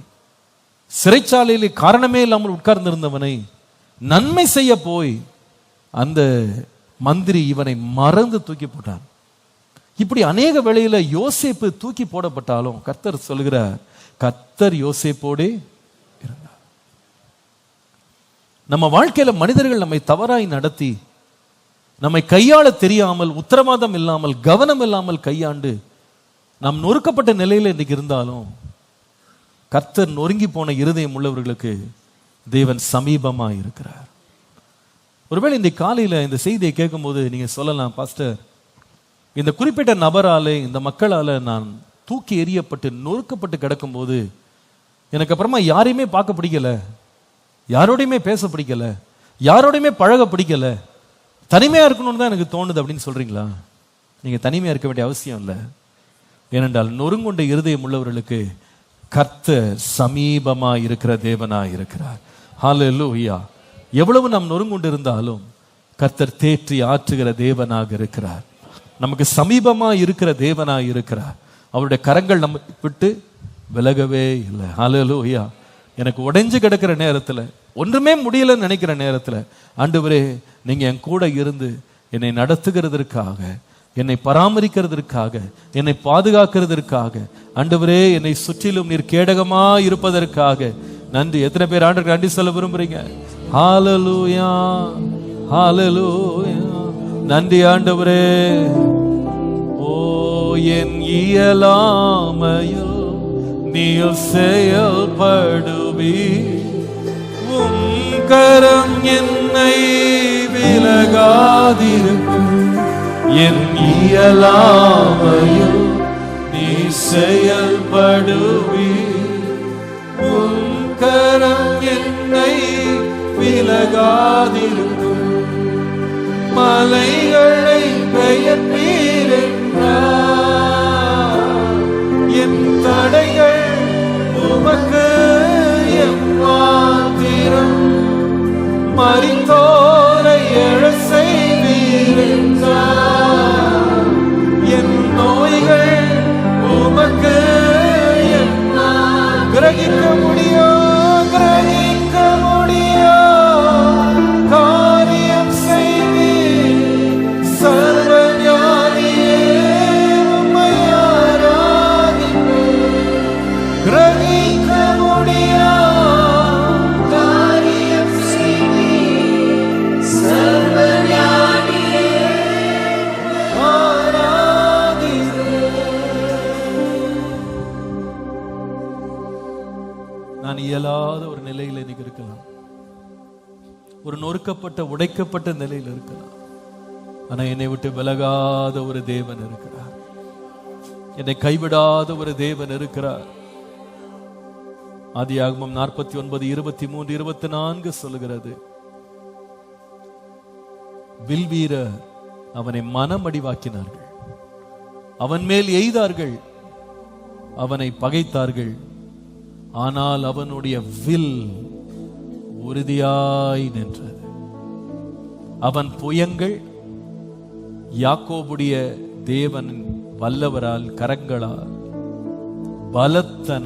சிறைச்சாலையிலே காரணமே இல்லாமல் உட்கார்ந்திருந்தவனை நன்மை செய்ய போய் அந்த மந்திரி இவனை மறந்து தூக்கி போட்டான். இப்படி அநேக வேளையில யோசேப்பு தூக்கி போடப்பட்டாலும் கர்த்தர் சொல்கிறார், கர்த்தர் யோசேப்போடே இருந்தார். நம்ம வாழ்க்கையில மனிதர்கள் நம்மை தவறாய் நடத்தி, நம்மை கையாள தெரியாமல், உத்தரவாதம் இல்லாமல், கவனம் இல்லாமல் கையாண்டு நாம் நொறுக்கப்பட்ட நிலையில இன்னைக்கு இருந்தாலும் கர்த்தர் நொறுங்கி போன இருதயம் உள்ளவர்களுக்கு தேவன் சமீபமா இருக்கிறார். ஒருவேளை இந்த காலையில இந்த செய்தியை கேட்கும் போது நீங்க சொல்லலாம், பாஸ்டர், இந்த குறிப்பிட்ட நபராலே, இந்த மக்களால நான் தூக்கி எறியப்பட்டு நொறுக்கப்பட்டு கிடக்கும் போது எனக்கு அப்புறமா யாரையுமே பார்க்க பிடிக்கல, யாரோடையுமே பேச பிடிக்கல, யாரோடையுமே பழக பிடிக்கல, தனிமையா இருக்கணும்னு தான் எனக்கு தோணுது அப்படின்னு சொல்றீங்களா? நீங்க தனிமையா இருக்க வேண்டிய அவசியம் இல்லை. ஏனென்றால் நொறுங்குண்ட இருதயம் உள்ளவர்களுக்கு கர்த்தர் சமீபமா இருக்கிற தேவனா இருக்கிறார். ஹல்லேலூயா. எவ்வளவு நாம் நொறுங்குண்டு இருந்தாலும் கர்த்தர் தேற்றி ஆற்றுகிற தேவனாக இருக்கிறார். நமக்கு சமீபமா இருக்கிற தேவனா இருக்கிறார். அவருடைய கரங்கள் நம்ம விட்டு விலகவே இல்லை. ஹல்லேலூயா. எனக்கு உடைஞ்சு கிடக்கிற நேரத்துல, ஒன்றுமே முடியலன்னு நினைக்கிற நேரத்துல, ஆண்டவரே நீங்க என் கூட இருந்து என்னை நடத்துகிறதற்காக, என்னை பராமரிக்கிறதற்காக, என்னை பாதுகாக்கிறதற்காக, ஆண்டவரே என்னை சுற்றிலும் நீர் கேடகமா இருப்பதற்காக நன்றி. எத்தனை பேர் ஆண்டவருக்கு நன்றி சொல்ல விரும்புறீங்க? ஹல்லேலூயா, ஹல்லேலூயா. நன்றி ஆண்டவரே. ஓ என் இயலாமையோ நீர் செயல்படுவி, உம் கரம் என்னை விலகாதிருக்கும். என் இயலாமையோ நீ செயல்படுவி, உம் கரம் என்னை விலகாதிருக்கும். மலைகளை பெயர்ப்பீர் என்றார், என் தடைகள் உமக்கு எம்மாத்திரம். மரித்தோரை எழச் சர்வஞானியே உம்மை ஆராதிப்பேன். கிரகிக்க முடியா காரியம் செய்தீர். சர்வஞானியே நான் இயலாத ஒரு நிலையில் இன்னைக்கு இருக்கலாம், ஒரு நொறுக்கப்பட்ட உடைக்கப்பட்ட நிலையில் இருக்கலாம். ஆனா என்னை விட்டு விலகாத ஒரு தேவன் இருக்கிறார், என்னை கைவிடாத ஒரு தேவன் இருக்கிறார். ஆதியாகமம் 49, 23, 24 சொல்லுகிறது, வில்வீரர் அவனை மனமடிவாக்கினார்கள், அவன் மேல் எய்தார்கள், அவனை பகைத்தார்கள். ஆனால் அவனுடைய வில் உறுதியாய் நின்றது. அவன் புயங்கள் யாக்கோபுடைய தேவன் வல்லவரால் கரங்களால் பலத்தன.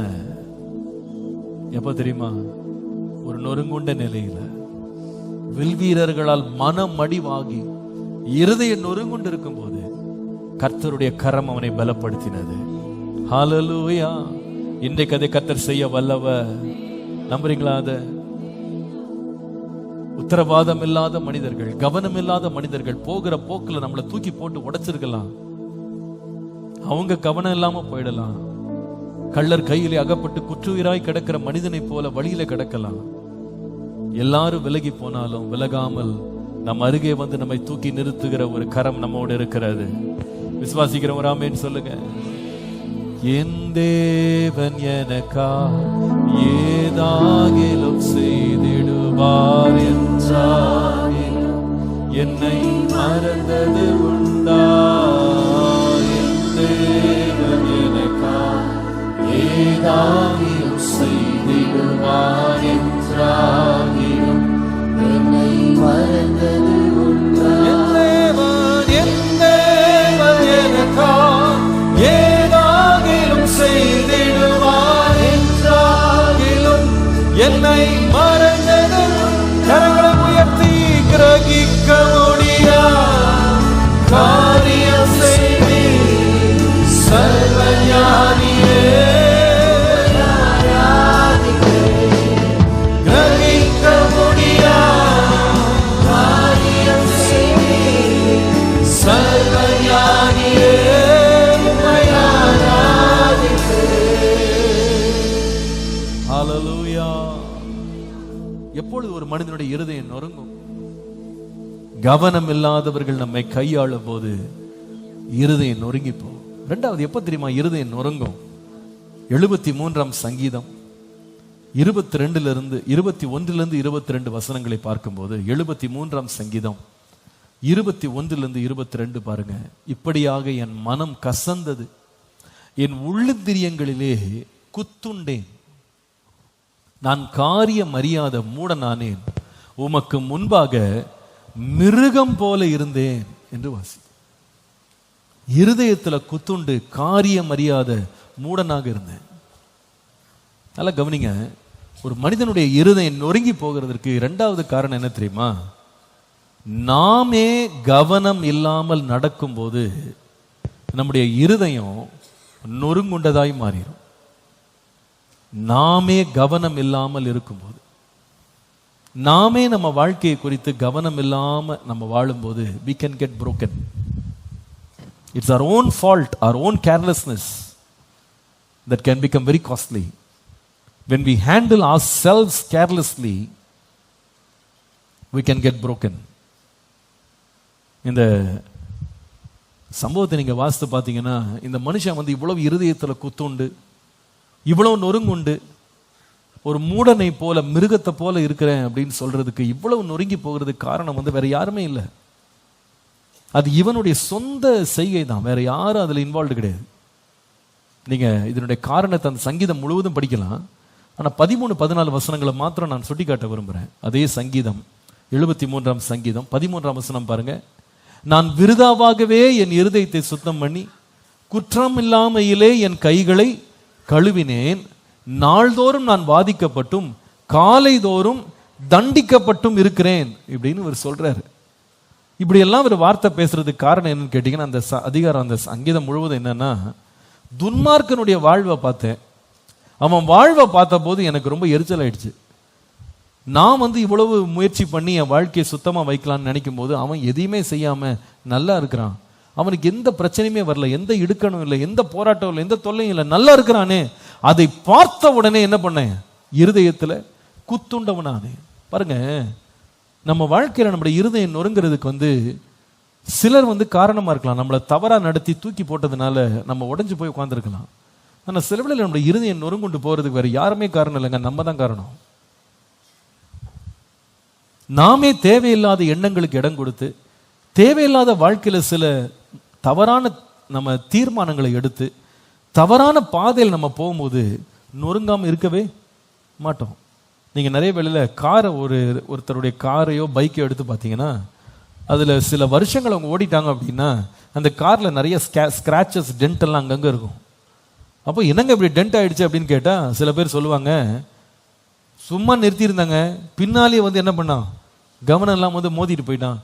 எப்ப தெரியுமா? ஒரு நொறுங்குண்ட நிலையில வில்வீரர்களால் மனமடிவாகி இருதயம் நொறுங்குண்டு இருக்கும் போது கர்த்தருடைய கரம் அவனை பலப்படுத்தினது. ஹல்லேலூயா. இன்றைக்கு அதை கர்த்தர் செய்ய வல்லவர். நம்புறீங்களா? அத உத்தரவாதம் இல்லாத மனிதர்கள், கவனம் இல்லாத மனிதர்கள் போகிற போக்குல நம்மளை தூக்கி போட்டு உடைச்சிருக்கலாம். அவங்க கவனம் இல்லாம போயிடலாம். கள்ளர் கையிலே அகப்பட்டு குற்றுயிராய் கிடக்கிற மனிதனை போல வழியில கிடக்கலாம். எல்லாரும் விலகி போனாலும் விலகாமல் நம் அருகே வந்து நம்மை தூக்கி நிறுத்துகிற ஒரு கரம் நம்மோடு இருக்கிறது. விசுவாசிக்கிறவங்க ஆமென் சொல்லுங்க. என் தேவன் எனக்கா ஏதாகிலும் செய்திடுவார் என்றாகிலும் என்னை மறந்தது உண்டா? என் தேவன் எனக்கா ஏதாகிலும் செய்திடுவார் என்றாகிலும் என்னை மறந்தது உண்டா? என் தேவன் எனக்கா செய்திடுவார் என்றாகிலும் என்னை மறந்தது. கரங்களை உயர்த்தி கிரகிக்க முடியா காரியம் செய்தீர். சர்வஞானியே கிரகிக்க முடியா காரியம் செய்தீர். சர்வஞானியே எப்பொழுது ஒரு மனிதனுடைய இருதயம் நொறுங்கும்? கவனம் இல்லாதவர்கள் நம்மை கையாளும் போது இருதயம் நொறுங்கி போகும். இரண்டாவது எப்ப தெரியுமா இருதயம் நொறுங்கும்? 73ஆம் சங்கீதம் 21 22 வசனங்களை பார்க்கும்போது 73ஆம் சங்கீதம் 21 22 பாருங்க. இப்படியாக என் மனம் கசந்தது, என் உள்ளிந்திரியங்களிலே குத்துண்டேன், நான் காரியம் அறியாத மூடனானேன், உமக்கு முன்பாக மிருகம் போல இருந்தேன் என்று வாசி. இருதயத்துல குத்துண்டு காரியம் அறியாத மூடனாக இருந்தேன். நல்லா கவனிங்க. ஒரு மனிதனுடைய இருதயம் நொறுங்கி போகிறதற்கு இரண்டாவது காரணம் என்ன தெரியுமா? நாமே கவனம் இல்லாமல் நடக்கும் போது நம்முடைய இருதயம் நொறுங்குண்டதாய் மாறிடும். நாமே கவனம் இல்லாமல் இருக்கும்போது, நாமே நம்ம வாழ்க்கையை குறித்து கவனம் இல்லாம நம்ம வாழும்போது we can get broken. It's our own fault, our own carelessness that can become very costly. When we handle ourselves carelessly, we can get broken. இந்த சம்பவத்தை நீங்க வாசித்து பார்த்தீங்கன்னா, இந்த மனுஷன் வந்து இவ்வளவு இருதயத்துல குத்துண்டு, இவ்வளவு நொறுங்குண்டு, ஒரு மூடனை போல மிருகத்தை போல இருக்கிறேன் அப்படின்னு சொல்றதுக்கு இவ்வளவு நொறுங்கி போகிறதுக்கு காரணம் வந்து வேற யாருமே இல்லை. அது இவனுடைய சொந்த செய்கை தான், வேற யாரும் அதுல இன்வால்வ்டு கிடையாது. நீங்க இதனுடைய காரணத்தை அந்த சங்கீதம் முழுவதும் படிக்கலாம். ஆனா 13-14 வசனங்களை மாத்திரம் நான் சுட்டிக்காட்ட விரும்புறேன். அதே சங்கீதம் 73ஆம் சங்கீதம் 13ஆம் வசனம் பாருங்க. நான் விருதாவாகவே என் இருதயத்தை சுத்தம் பண்ணி குற்றம் இல்லாமையிலே என் கைகளை கழுவினேன். நாள்தோறும் நான் வாதிக்கப்பட்டும் காலை தோறும் தண்டிக்கப்பட்டும் இருக்கிறேன் இப்படின்னு இவர் சொல்றாரு. இப்படி எல்லாம் ஒரு வார்த்தை பேசுறதுக்கு காரணம் என்னன்னு கேட்டீங்கன்னா, அந்த அதிகாரம், அந்த சங்கீதம் முழுவதும் என்னன்னா, துன்மார்க்கனுடைய வாழ்வை பார்த்தேன். அவன் வாழ்வை பார்த்த போது எனக்கு ரொம்ப எரிச்சல் ஆயிடுச்சு. நான் இவ்வளவு முயற்சி பண்ணி என் வாழ்க்கையை சுத்தமா வைக்கலாம்னு நினைக்கும் போது அவன் எதையுமே செய்யாம நல்லா இருக்கிறான். அவனுக்கு எந்த பிரச்சனையுமே வரல, எந்த இடுக்கணும் இல்லை, எந்த போராட்டம் இல்லை, எந்த தொல்லையும் இல்லை, நல்லா இருக்கிறானே. அதை பார்த்த உடனே என்ன பண்ணேன்? இருதயத்துல குத்துண்டவனானே. பாருங்க, நம்ம வாழ்க்கையில நம்முடைய இருதயம் நொறுங்கிறதுக்கு சிலர் காரணமா இருக்கலாம். நம்மளை தவறா நடத்தி தூக்கி போட்டதுனால நம்ம உடைஞ்சு போய் உட்கார்ந்துருக்கலாம். ஆனா சில வேளையில நம்முடைய இருதயம் நொறுங்குண்டு போறதுக்கு வேற யாருமே காரணம் இல்லைங்க, நம்ம தான் காரணம். நாமே தேவையில்லாத எண்ணங்களுக்கு இடம் கொடுத்து, தேவையில்லாத வாழ்க்கையில சில தவறான நம்ம தீர்மானங்களை எடுத்து, தவறான பாதையில் நம்ம போகும்போது நொறுங்காம இருக்கவே மாட்டோம். நீங்க நிறைய வேளையில காரை, ஒருத்தருடைய காரையோ பைக்கையோ எடுத்து பார்த்தீங்கன்னா, அதுல சில வருஷங்கள் அவங்க ஓடிட்டாங்க அப்படின்னா அந்த கார்ல நிறைய ஸ்கிராச்சஸ், டென்ட் எல்லாம் அங்கங்க இருக்கும். அப்போ என்னங்க இப்படி டென்ட் ஆயிடுச்சு அப்படின்னு கேட்டா சில பேர் சொல்லுவாங்க, சும்மா நிறுத்தி இருந்தாங்க, பின்னாலே என்ன பண்ணான், கவனம் எல்லாம் மோதிட்டு போயிட்டான்,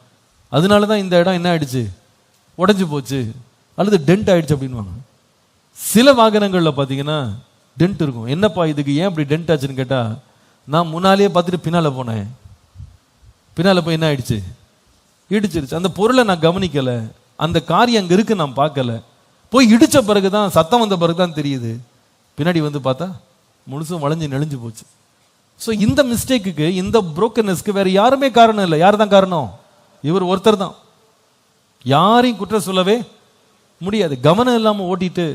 அதனாலதான் இந்த இடம் என்ன ஆயிடுச்சு, உடைஞ்சு போச்சு அல்லது டென்ட் ஆயிடுச்சு அப்படின்வாங்க. சில வாகனங்கள்ல பாத்தீங்கன்னா டென்ட் இருக்கும். என்னப்பா இதுக்கு ஏன் இப்படி டென்ட் ஆச்சுன்னு கேட்டா, நான் முன்னாலேயே பார்த்துட்டு பின்னால போனேன், பின்னால போய் என்ன ஆயிடுச்சு, இடிச்சிருச்சு. அந்த பொருளை நான் கவனிக்கல, அந்த காரியம் அங்க இருக்கு நான் பார்க்கல, போய் இடிச்ச பிறகுதான், சத்தம் வந்த பிறகுதான் தெரியுது, பின்னாடி பார்த்தா முழுசும் வளைஞ்சு நெளிஞ்சு போச்சு. ஸோ இந்த மிஸ்டேக்குக்கு, இந்த புரோக்கனஸ்க்கு வேற யாருமே காரணம் இல்லை. யார் தான் காரணம்? இவர் ஒருத்தர் தான். யாரையும் குற்றம் சொல்லவே முடியாது. கவனம் இல்லாம ஓட்டிட்டு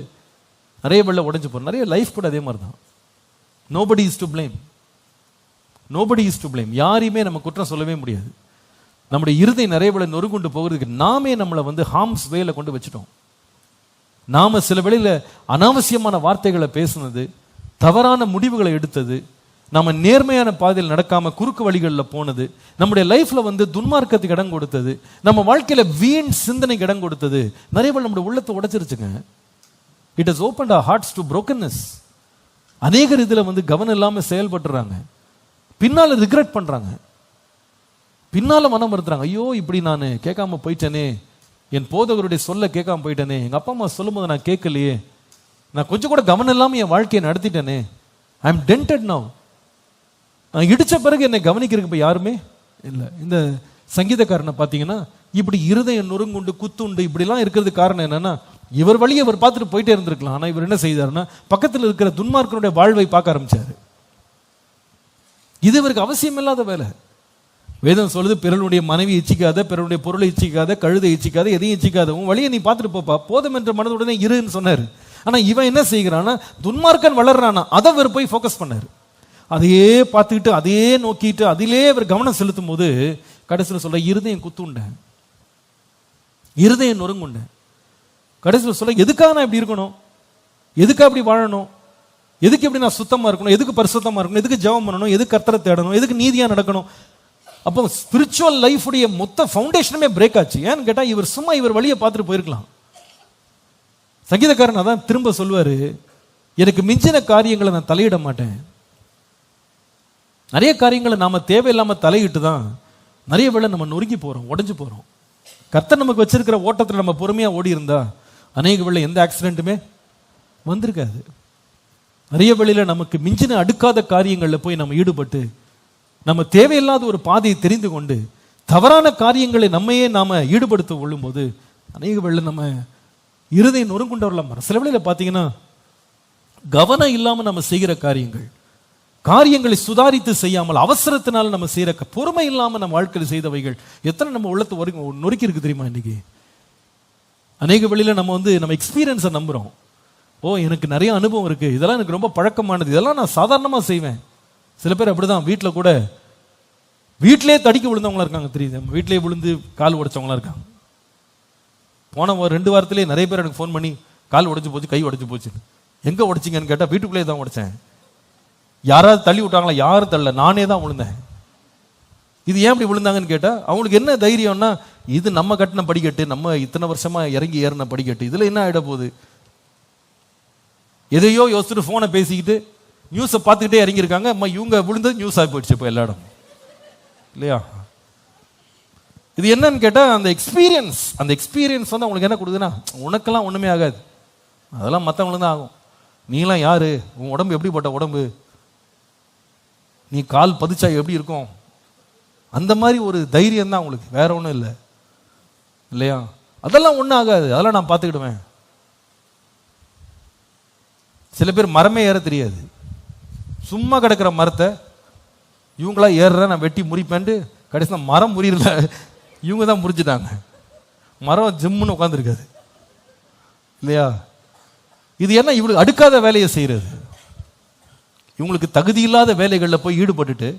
நிறைய வெள்ள உடைஞ்சு போறோம். நிறைய லைஃப் கூட அதே மாதிரி தான். Nobody is to blame, nobody is to blame. யாரையுமே நம்ம குற்றம் சொல்லவே முடியாது. நம்முடைய இருதயம் நிறைய வேளை நொறுங்குண்டு போகிறதுக்கு நாமே நம்மளை ஹார்ம்ஸ் வேல கொண்டு வச்சுட்டோம். நாம சில வேளையில அனாவசியமான வார்த்தைகளை பேசுனது, தவறான முடிவுகளை எடுத்தது, நம்ம நேர்மையான பாதையில் நடக்காம குறுக்கு வழிகளில் போனது, நம்முடைய லைஃப்ல துன்மார்க்கத்துக்கு இடம் கொடுத்தது, நம்ம வாழ்க்கையில வீண் சிந்தனைக்கு இடம் கொடுத்தது நிறைய பேர் நம்முடைய உள்ளத்தை உடைச்சிருச்சுங்க. It has opened our hearts to brokenness. அநேகர் இதுல கவனம் இல்லாம செயல்பட்டுறாங்க, பின்னால ரிக்ரெட் பண்றாங்க, பின்னால மனம் வருத்துறாங்க. ஐயோ, இப்படி நான் கேட்காம போயிட்டேனே, என் போதகருடைய சொல்ல கேட்காம போயிட்டேனே, எங்க அப்பா அம்மா சொல்லும் போது நான் கேட்கலையே, நான் கொஞ்சம் கூட கவனம் இல்லாம என் வாழ்க்கையை நடத்திட்டேனே, ஐ எம் டென்டட் நவ். நான் இடிச்ச பிறகு என்னை கவனிக்கிறதுக்கு இப்போ யாருமே இல்லை. இந்த சங்கீதக்காரனை பார்த்தீங்கன்னா இப்படி இருதயம் நொறுங்குண்டு குத்துண்டு இப்படிலாம் இருக்கிறதுக்கு காரணம் என்னன்னா, இவர் வழியை அவர் பார்த்துட்டு போயிட்டே இருந்திருக்கலாம். ஆனால் இவர் என்ன செய்தாருன்னா, பக்கத்தில் இருக்கிற துன்மார்க்கனுடைய வாழ்வை பார்க்க ஆரம்பிச்சாரு. இது இவருக்கு அவசியம் இல்லாத வேலை. வேதம் சொல்லுது, பிறனுடைய மனைவி இச்சிக்காத, பிறனுடைய பொருளை இச்சிக்காத, கழுதை இச்சிக்காத, எதையும் இச்சிக்காத, உன் வழியை நீ பார்த்துட்டு போப்பா, போதும் என்ற மனதுடனே இருன்னு சொன்னார். ஆனா இவன் என்ன செய்கிறான்னா, துன்மார்க்கன் வளர்றானா அதை அவர் போய் ஃபோக்கஸ் பண்ணாரு. அதையே பார்த்துக்கிட்டு, அதையே நோக்கிட்டு, அதிலே அவர் கவனம் செலுத்தும் போது கடைசியில் சொல்ல, இருதயம் குத்துண்டேன், இருதயம் நொறுங்குண்டேன். கடைசியில் சொல்ல, எதுக்காக நான் இப்படி இருக்கணும், எதுக்காக அப்படி வாழணும், எதுக்கு எப்படி நான் சுத்தமா இருக்கணும், எதுக்கு பரிசுத்தமா இருக்கணும், எதுக்கு ஜெபம் பண்ணணும், எதுக்கு கர்த்தரை தேடணும், எதுக்கு நீதியா நடக்கணும். அப்போ ஸ்பிரிச்சுவல் லைஃபுடைய மொத்த ஃபவுண்டேஷனுமே பிரேக் ஆச்சு. ஏன்னு கேட்டா, இவர் சும்மா இவர் வழியை பார்த்துட்டு போயிருக்கலாம். சங்கீதக்காரன் அதான் திரும்ப சொல்லுவாரு, எனக்கு மிஞ்சின காரியங்களை நான் தலையிட மாட்டேன். நிறைய காரியங்களை நாம தேவையில்லாம தலையிட்டு தான் நிறைய வேளை நம்ம நொறுங்கி போறோம், உடைஞ்சு போறோம். கர்த்தர் நமக்கு வச்சிருக்கிற ஓட்டத்தில் நம்ம பொறுமையா ஓடி இருந்தா அநேக வேளை எந்த ஆக்சிடென்ட்டுமே வந்திருக்காது. நிறைய வேளையில நமக்கு மிஞ்சின அடுக்காத காரியங்கள்ல போய் நம்ம ஈடுபட்டு, நம்ம தேவையில்லாத ஒரு பாதையை தெரிந்து கொண்டு தவறான காரியங்களை நம்மையே நாம ஈடுபடுத்த கொள்ளும் போது அநேக வேளை நம்ம இருதயம் நொறுங்குண்டவர்களாம். சில வேளையில பாத்தீங்கன்னா, கவனம் இல்லாம நம்ம செய்கிற காரியங்களை சுதாரித்து செய்யாமல் அவசரத்தினால நம்ம செய்யற, பொறுமை இல்லாம நம்ம வாழ்க்கையில் செய்தவைகள் எத்தனை நம்ம உள்ளத்தை நொறுக்கி இருக்கு தெரியுமா? இன்னைக்கு அநேக வழியில நம்ம எக்ஸ்பீரியன்ஸை நம்புறோம். ஓ, எனக்கு நிறைய அனுபவம் இருக்கு, இதெல்லாம் எனக்கு ரொம்ப பழக்கமானது, இதெல்லாம் நான் சாதாரணமா செய்வேன். சில பேர் அப்படிதான் வீட்டிலே தடிக்க விழுந்தவங்களா இருக்காங்க, தெரியுது, வீட்டிலேயே விழுந்து கால் உடைச்சவங்களா இருக்காங்க. போன 2 வாரத்திலேயே நிறைய பேர் எனக்கு ஃபோன் பண்ணி, கால் உடைச்சு போச்சு, கை உடைச்சு போச்சு, எங்க உடைச்சிங்கன்னு கேட்டா, வீட்டுக்குள்ளே தான் உடைச்சேன். யாராவது தள்ளி விட்டாங்களா? யாரும் தள்ள, நானே தான் விழுந்தேன். இது ஏன் இப்படி விழுந்தாங்கன்னு கேட்டா, அவங்களுக்கு என்ன தைரியம்னா, இது நம்ம கட்டின படிக்கட்டு, நம்ம இத்தனை வருஷமா இறங்கி ஏறின படிக்கட்டு, இதுல என்ன ஆயிட போகுது, எதையோ யோசிச்சுட்டு போனை பேசிக்கிட்டு நியூஸை பார்த்துக்கிட்டே இறங்கியிருக்காங்க. இவங்க விழுந்தது நியூஸ் ஆகி போயிடுச்சு இப்போ எல்லா இடம், இல்லையா? இது என்னன்னு கேட்டா அந்த எக்ஸ்பீரியன்ஸ் வந்து அவங்களுக்கு என்ன கொடுக்குதுன்னா, உனக்கெல்லாம் ஒண்ணுமே ஆகாது, அதெல்லாம் மற்றவங்களுக்கு தான் ஆகும். நீலாம் யாரு, உன் உடம்பு எப்படிப்பட்ட உடம்பு, நீ கால் பதிச்சா எப்படி இருக்கும், அந்த மாதிரி ஒரு தைரியம் தான் உங்களுக்கு, வேற ஒன்றும் இல்லை இல்லையா. அதெல்லாம் ஒன்றும் ஆகாது, அதெல்லாம் நான் பார்த்துக்கிடுவேன். சில பேர் மரமே ஏற தெரியாது, சும்மா கிடக்கிற மரத்தை இவங்களா ஏறுற, நான் வெட்டி முறிப்பேன்ட்டு கடைசியில் மரம் முறியல, இவங்க தான் முறிச்சிட்டாங்க, மரம் ஜிம்முன்னு உட்காந்துருக்காது இல்லையா. இது என்ன, இவங்களுக்கு அடுக்காத வேலையை செய்யறது, இவங்களுக்கு தகுதி இல்லாத வேலைகளில் போய் ஈடுபட்டுட்டு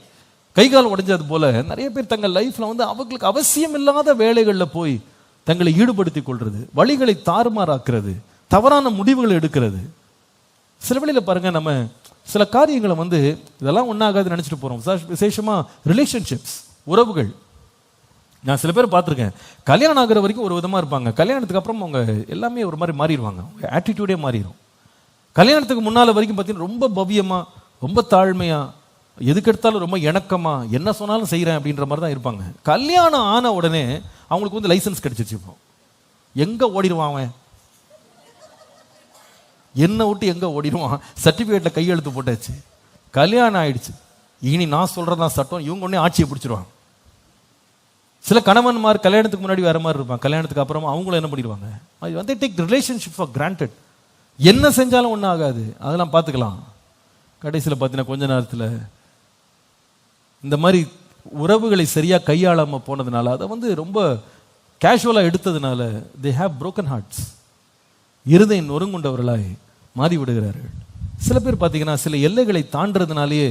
கை கால் உடைஞ்சது போல நிறைய பேர் தங்கள் லைஃப்ல வந்து அவங்களுக்கு அவசியம் இல்லாத வேலைகளில் போய் தங்களை ஈடுபடுத்திக் கொள்றது, வழிகளை தாறுமாறாக்குறது, தவறான முடிவுகளை எடுக்கிறது. சில வேளையில பாருங்க, நம்ம சில காரியங்களை வந்து இதெல்லாம் ஒன்றாகாது நினைச்சிட்டு போறோம். விசேஷமா ரிலேஷன்ஷிப்ஸ், உறவுகள். நான் சில பேர் பார்த்துருக்கேன், கல்யாணம் ஆகிற வரைக்கும் ஒரு விதமா இருப்பாங்க, கல்யாணத்துக்கு அப்புறம் அவங்க எல்லாமே ஒரு மாதிரி மாறிடுவாங்க, ஆட்டிடியூடே மாறிடும். கல்யாணத்துக்கு முன்னால வரைக்கும் பார்த்தீங்கன்னா ரொம்ப பவ்யமா, ரொம்ப தாழ்மையா, எதுக்கெடுத்தாலும் ரொம்ப இணக்கமா, என்ன சொன்னாலும் செய்யறேன் அப்படின்ற மாதிரி தான் இருப்பாங்க. கல்யாணம் ஆன உடனே அவங்களுக்கு வந்து லைசன்ஸ் கிடைச்சிச்சு. இப்போ எங்க ஓடிடுவான் அவன், என்ன விட்டு எங்க ஓடிடுவான், சர்டிபிகேட்ல கையெழுத்து போட்டாச்சு, கல்யாணம் ஆயிடுச்சு, இனி நான் சொல்றதான் சட்டம், இவங்க உடனே ஆட்சியை பிடிச்சிருவாங்க. சில கணவன்மார் கல்யாணத்துக்கு முன்னாடி வேற மாதிரி இருப்பாங்க, கல்யாணத்துக்கு அப்புறமா அவங்களும் என்ன பண்ணிடுவாங்க, அது வந்து டேக் ரிலேஷன்ஷிப் ஃபார் கிராண்டட், என்ன செஞ்சாலும் ஒன்றும் ஆகாது, அதெல்லாம் பார்த்துக்கலாம். கடைசியில் பார்த்தீங்கன்னா கொஞ்ச நேரத்தில் இந்த மாதிரி உறவுகளை சரியாக கையாளாமல் போனதுனால, அதை வந்து ரொம்ப கேஷுவலாக எடுத்ததுனால, தே ஹேவ் broken hearts, இருதயம் நொறுங்குண்டவர்களாய் மாறி விடுகிறார்கள். சில பேர் பார்த்தீங்கன்னா சில எல்லைகளை தாண்டதுனாலேயே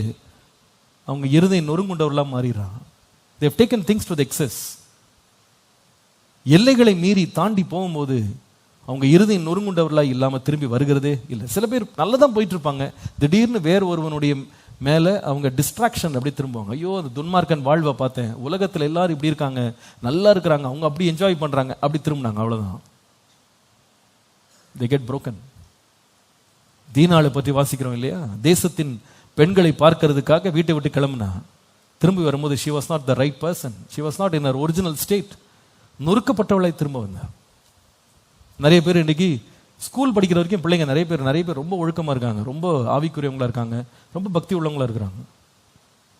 அவங்க இருதயம் நொறுங்குண்டவர்களாக மாறிடுறாங்க. they have taken things to the excess. எல்லைகளை மீறி தாண்டி போகும்போது அவங்க இருதயம் நொறுங்குண்டவர்களாக இல்லாமல் திரும்பி வருகிறதே இல்லை. சில பேர் நல்லதான் போயிட்டு இருப்பாங்க, திடீர்னு வேறு ஒருவனுடைய மேலே அவங்க டிஸ்ட்ராக்ஷன் அப்படி திரும்புவாங்க. ஐயோ, அந்த துன்மார்க்கன் வாழ்வை பார்த்தேன், உலகத்தில் எல்லாரும் இப்படி இருக்காங்க, நல்லா இருக்கிறாங்க, அவங்க அப்படி என்ஜாய் பண்ணுறாங்க, அப்படி திரும்பினாங்க, அவ்வளோதான். they get broken. தீனாளை பற்றி வாசிக்கிறோம் இல்லையா, தேசத்தின் பெண்களை பார்க்கறதுக்காக வீட்டை விட்டு கிளம்புனா, திரும்பி வரும்போது she was not the right person, she was not in her original state, நொறுக்கப்பட்டவளை திரும்ப வந்தார். நிறைய பேர் இன்னைக்கு ஸ்கூல் படிக்கிற வரைக்கும் பிள்ளைங்க நிறைய பேர் ரொம்ப ஒழுக்கமாக இருக்காங்க, ரொம்ப ஆவிக்குரியவங்களா இருக்காங்க, ரொம்ப பக்தி உள்ளவங்களா இருக்கிறாங்க.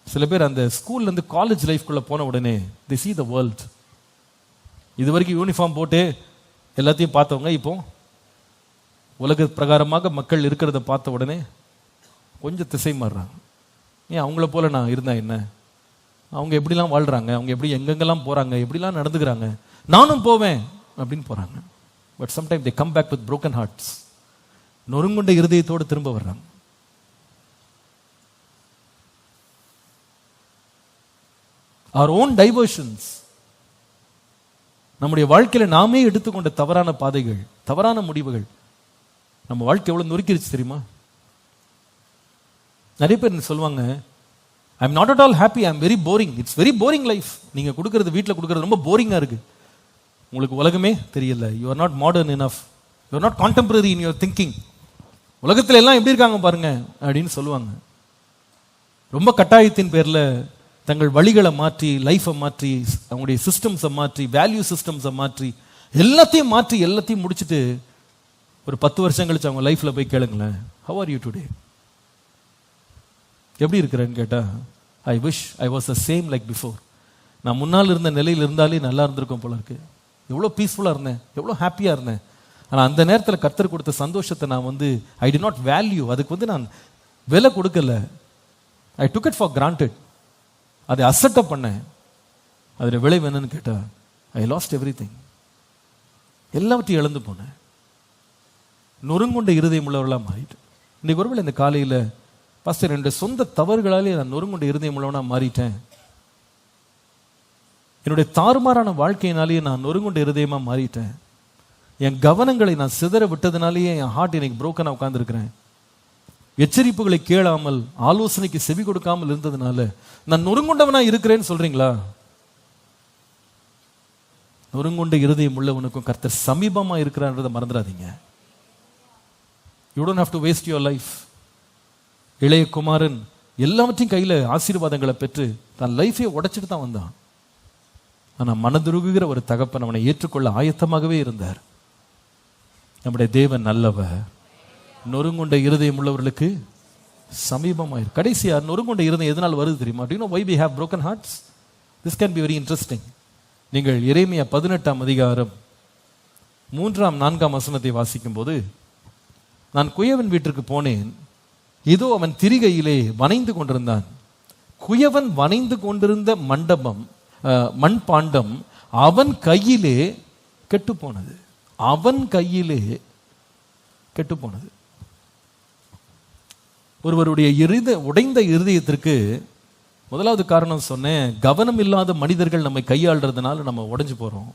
சில பேர் அந்த ஸ்கூல்லேருந்து காலேஜ் லைஃப்குள்ளே போன உடனே they see the world. இது வரைக்கும் யூனிஃபார்ம் போட்டு எல்லாத்தையும் பார்த்தவங்க இப்போ உலக பிரகாரமாக மக்கள் இருக்கிறத பார்த்த உடனே கொஞ்சம் திசை மாறுறாங்க. ஏன் அவங்கள போல நான் இருந்தா என்ன, அவங்க எப்படிலாம் வாழ்றாங்க, அவங்க எப்படி எங்கெங்கெல்லாம் போறாங்க, எப்படிலாம் நடந்துக்கிறாங்க, நானும் போவேன் அப்படின்னு போறாங்க. But sometime they come back with broken hearts, நொறுங்குண்ட இருதயத்தோடு திரும்ப வர்றாங்க. our own diversions, நம்முடைய வாழ்க்கையில நாமே எடுத்துக்கொண்ட தவறான பாதைகள், தவறான முடிவுகள் நம்ம வாழ்க்கை எவ்வளவு நொறுக்கிருச்சு தெரியுமா. நிறைய பேர் சொல்லுவாங்க, I am not at all happy, I am very boring, it's very boring life. நீங்க கொடுக்கறது, வீட்டில் கொடுக்கறது ரொம்ப போரிங்கா இருக்கு, உங்களுக்கு உலகமே தெரியல, you are not modern enough, you are not contemporary in your thinking. உலகத்தில் எல்லாம் எப்படி இருக்காங்க பாருங்க அப்படின்னு சொல்லுவாங்க. ரொம்ப கட்டாயத்தின் பேரில் தங்கள் வழிகளை மாற்றி, லைஃப்பை மாற்றி, அவங்களுடைய சிஸ்டம்ஸை மாற்றி, வேல்யூ சிஸ்டம்ஸை மாற்றி, எல்லாத்தையும் முடிச்சுட்டு ஒரு 10 வருஷம் கழிச்சு அவங்க லைஃப்ல போய் கேளுங்களேன், ஹவ் ஆர் யூ டுடே, எப்படி இருக்கிறேன்னு கேட்டா, I wish I was the same like before. நான் முன்னால் இருந்த நிலையில் இருந்தாலே நல்லா இருந்திருக்கும் போல இருக்கு, எவ்வளோ பீஸ்ஃபுல்லாக இருந்தேன், எவ்வளோ ஹாப்பியாக இருந்தேன். ஆனால் அந்த நேரத்தில் கர்த்தர் கொடுத்த சந்தோஷத்தை நான் வந்து ஐ டி நாட் வேல்யூ, அதுக்கு வந்து நான் விலை கொடுக்கல, ஐ டுக் இட் ஃபார் கிராண்டட், அதை அசட்டப் பண்ணேன். அதில் விளைவு என்னன்னு கேட்டா, ஐ லாஸ்ட் எவ்ரிதிங், எல்லாவற்றையும் இழந்து போனேன், நொறுங்குண்ட இருதயம் உள்ளவர்களாக மாறிட்டு. இன்னைக்கு ஒருவேளை இந்த காலையில், பாஸ்டர் என்னுடைய சொந்த தவறுகளாலே நான் நொறுங்குண்ட இருதயம் உள்ளவனா மாறிட்டேன், என்னுடைய தாறுமாறான வாழ்க்கையினாலேயே நான் நொறுங்குண்ட இருதயமா மாறிட்டேன், என் கவனங்களை நான் சிதற விட்டதுனாலேயே என் ஹார்ட் எனக்கு புரோக்கனா உட்கார்ந்துருக்கிறேன், எச்சரிப்புகளை கேளாமல், ஆலோசனைக்கு செவி கொடுக்காமல் இருந்ததுனால நான் நொறுங்குண்டவனா இருக்கிறேன்னு சொல்றீங்களா? நொறுங்குண்ட இருதயம் உள்ளவனுக்கும் கர்த்தர் சமீபமா இருக்கிறான்றதை மறந்துடாதீங்க. You don't have to waste your life. இளைய குமாரன் எல்லாவற்றையும் கையில் ஆசீர்வாதங்களை பெற்று தன் லைஃபை உடைச்சிட்டு தான் வந்தான். ஆனா மனதுருகுகிற ஒரு தகப்பன் அவனை ஏற்றுக்கொள்ள ஆயத்தமாகவே இருந்தார். நம்முடைய தேவன் நல்லவர். நொறுங்குண்ட இருதயம் உள்ளவர்களுக்கு சமீபமாயிரு. கடைசியா நொறுங்குண்ட இருதயம் எதனால் வருது தெரியுமா? Do you know why we have broken hearts? This can be very interesting. நீங்கள் எரேமியா 18ஆம் அதிகாரம் 3ஆம் 4ஆம் வசனத்தை வாசிக்கும் போது, நான் குயவன் வீட்டிற்கு போனேன், இதோ அவன் திரிகையிலே வனைந்து கொண்டிருந்தான். குயவன் வனைந்து கொண்டிருந்த மண்பாண்டம் அவன் கையிலே கெட்டு போனது. அவன் கையிலே கெட்டு போனது. ஒருவருடைய உடைந்த இருதயத்திற்கு முதலாவது காரணம் சொன்னேன், கவனம் இல்லாத மனிதர்கள் நம்மை கையாளுறதுனால நம்ம உடைஞ்சு போறோம்.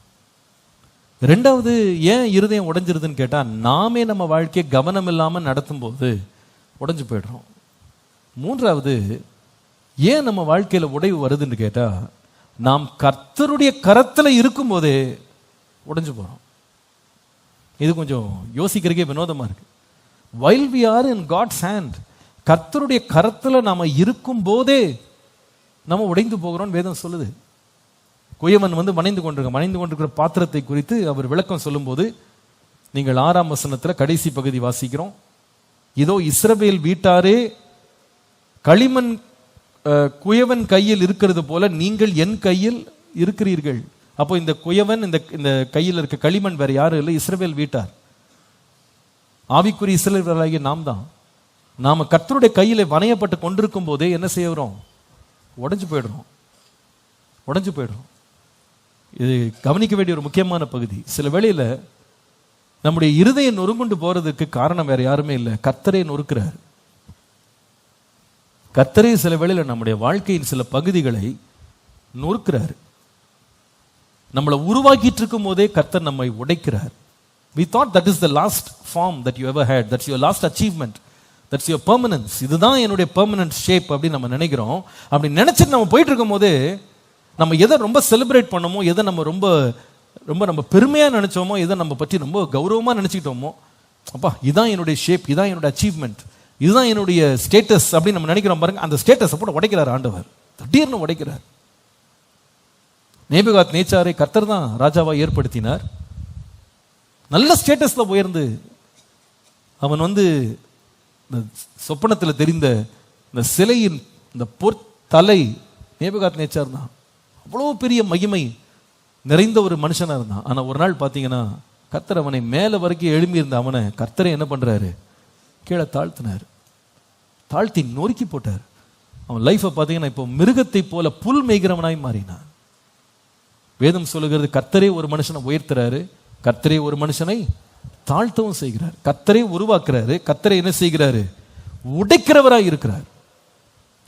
ரெண்டாவது, ஏன் இருதயம் உடைஞ்சிருதுன்னு கேட்டா, நாமே நம்ம வாழ்க்கையை கவனம் இல்லாம நடத்தும் போது உடைஞ்சு போயிடுறோம். மூன்றாவது, ஏன் நம்ம வாழ்க்கையில உடைவு வருதுன்னு கேட்டா, நாம் கர்த்தருடைய கரத்துல இருக்கும் போதே உடைஞ்சு போறோம். இது கொஞ்சம் யோசிக்கிறதுக்கே வினோதமா இருக்கு. while we are in God's hand, கர்த்தருடைய கரத்துல நாம இருக்கும் போதே நம்ம உடைந்து போகிறோம் வேதம் சொல்லுது. குயவன் வணைந்து கொண்டிருக்கிற பாத்திரத்தை குறித்து அவர் விளக்கம் சொல்லும் போது, நீங்கள் 6ஆம் வசனத்துல கடைசி பகுதி வாசிக்கிறோம். இதோ இஸ்ரவேல் வீட்டாரே, களிமண் குயவன் கையில் இருக்கிறது போல நீங்கள் என் கையில் இருக்கிறீர்கள். அப்போ இந்த குயவன், இந்த கையில் இருக்க களிமண் வேற யாரும் இல்லை, இஸ்ரவேல் வீட்டார். ஆவிக்குரிய இஸ்ரவேலராகிய நாம் தான். நாம கர்த்தருடைய கையில வணையப்பட்டு கொண்டிருக்கும் போதே என்ன செய்யறோம்? உடைஞ்சு போயிடுறோம். இது கவனிக்க வேண்டிய ஒரு முக்கியமான பகுதி. சில வேளையில நம்முடைய இருதயம் நொறுங்குண்டு போறதுக்கு காரணம் வேற யாருமே இல்லை, கர்த்தரே நொறுக்கிறார். கர்த்தரே சில வேளையில நம்முடைய வாழ்க்கையின் சில பகுதிகளை நொறுக்கிறார். நம்மளை உருவாக்கிட்டு இருக்கும் போதே கர்த்தர் நம்மை உடைக்கிறார். We thought that is the last form that you ever had, that's your last achievement, that's your permanence. இதுதான் என்னுடைய permanent shape அப்படின்னு நம்ம நினைக்கிறோம். அப்படி நினைச்சிட்டு நம்ம போயிட்டு இருக்கும் போது, நம்ம எதை ரொம்ப செலிப்ரேட் பண்ணோமோ, எதை நம்ம ரொம்ப ரொம்ப நம்ம பெருமையா நினைச்சோமோ, எதை நம்ம பற்றி ரொம்ப கௌரவமா நினைச்சுக்கிட்டோமோ, அப்பா இதான் என்னுடைய ஷேப், இதான் என்னுடைய அச்சீவ்மெண்ட், இதுதான் என்னுடைய ஸ்டேட்டஸ் அப்படின்னு நம்ம நினைக்கிறோம் பாருங்க. அந்த ஸ்டேட்டஸை போட்டு உடைக்கிறார் ஆண்டவர், திடீர்னு உடைக்கிறார். நேபுகாத் நேச்சாரை கர்த்தர் தான் ராஜாவா ஏற்படுத்தினார். நல்ல ஸ்டேட்டஸ்ல உயர்ந்து அவன் சொப்பனத்தில் தெரிந்த இந்த சிலையின் இந்த பொற்தலை நேபுகாத் நேச்சார் தான். அவ்வளோ பெரிய மகிமை நிறைந்த ஒரு மனுஷனா இருந்தான். ஆனா ஒரு நாள் பார்த்தீங்கன்னா கர்த்தர் அவனை மேல வரைக்கும் எழும்பி இருந்த அவனை கர்த்தரை என்ன பண்றாரு? கீழே தாழ்த்தி நொறுக்கி போட்டார். அவன் லைஃபை பார்த்தீங்கன்னா இப்போ மிருகத்தை போல புல் மேய்கிறவனாய் மாறினான். வேதம் சொல்லுகிறது, கர்த்தரே ஒரு மனுஷனை உயர்த்துறாரு, கர்த்தரே ஒரு மனுஷனை தாழ்த்தவும் செய்கிறார். கர்த்தரே உருவாக்குறாரு, கர்த்தரே என்ன செய்கிறாரு? உடைக்கிறவராய் இருக்கிறார்.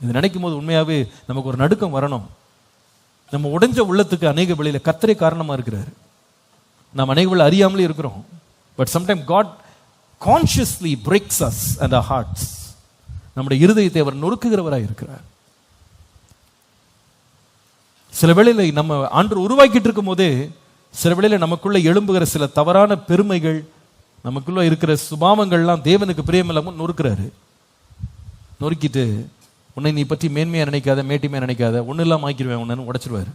இது நினைக்கும் போது உண்மையாவே நமக்கு ஒரு நடுக்கம் வரணும். நம்ம உடைஞ்ச உள்ளத்துக்கு அநேக வழியில கர்த்தரே காரணமா இருக்கிறார். நாம் அநேக வழி அறியாமலே இருக்கிறோம். But sometime God consciously breaks us and our hearts. நம்முடைய இருதயத்தை அவர் நொறுக்குகிறவராய் இருக்கிறார். சில வேளையில நம்ம ஆண்டவர் உருவாக்கிட்டு இருக்கும் போதே சில வேளையில நமக்குள்ள எழும்புகிற சில தவறான பெருமைகள், நமக்குள்ள இருக்கிற சுபாவங்கள்லாம் தேவனுக்கு பிரியமில்லாம நொறுக்கிறாரு. நொறுக்கிட்டு உன்னை நீ பற்றி மேன்மையா நினைக்காத, மேட்டிமையா நினைக்காத, ஒன்னும் இல்லாம ஆக்கிடுவேன் உன்னு உடைச்சிருவாரு.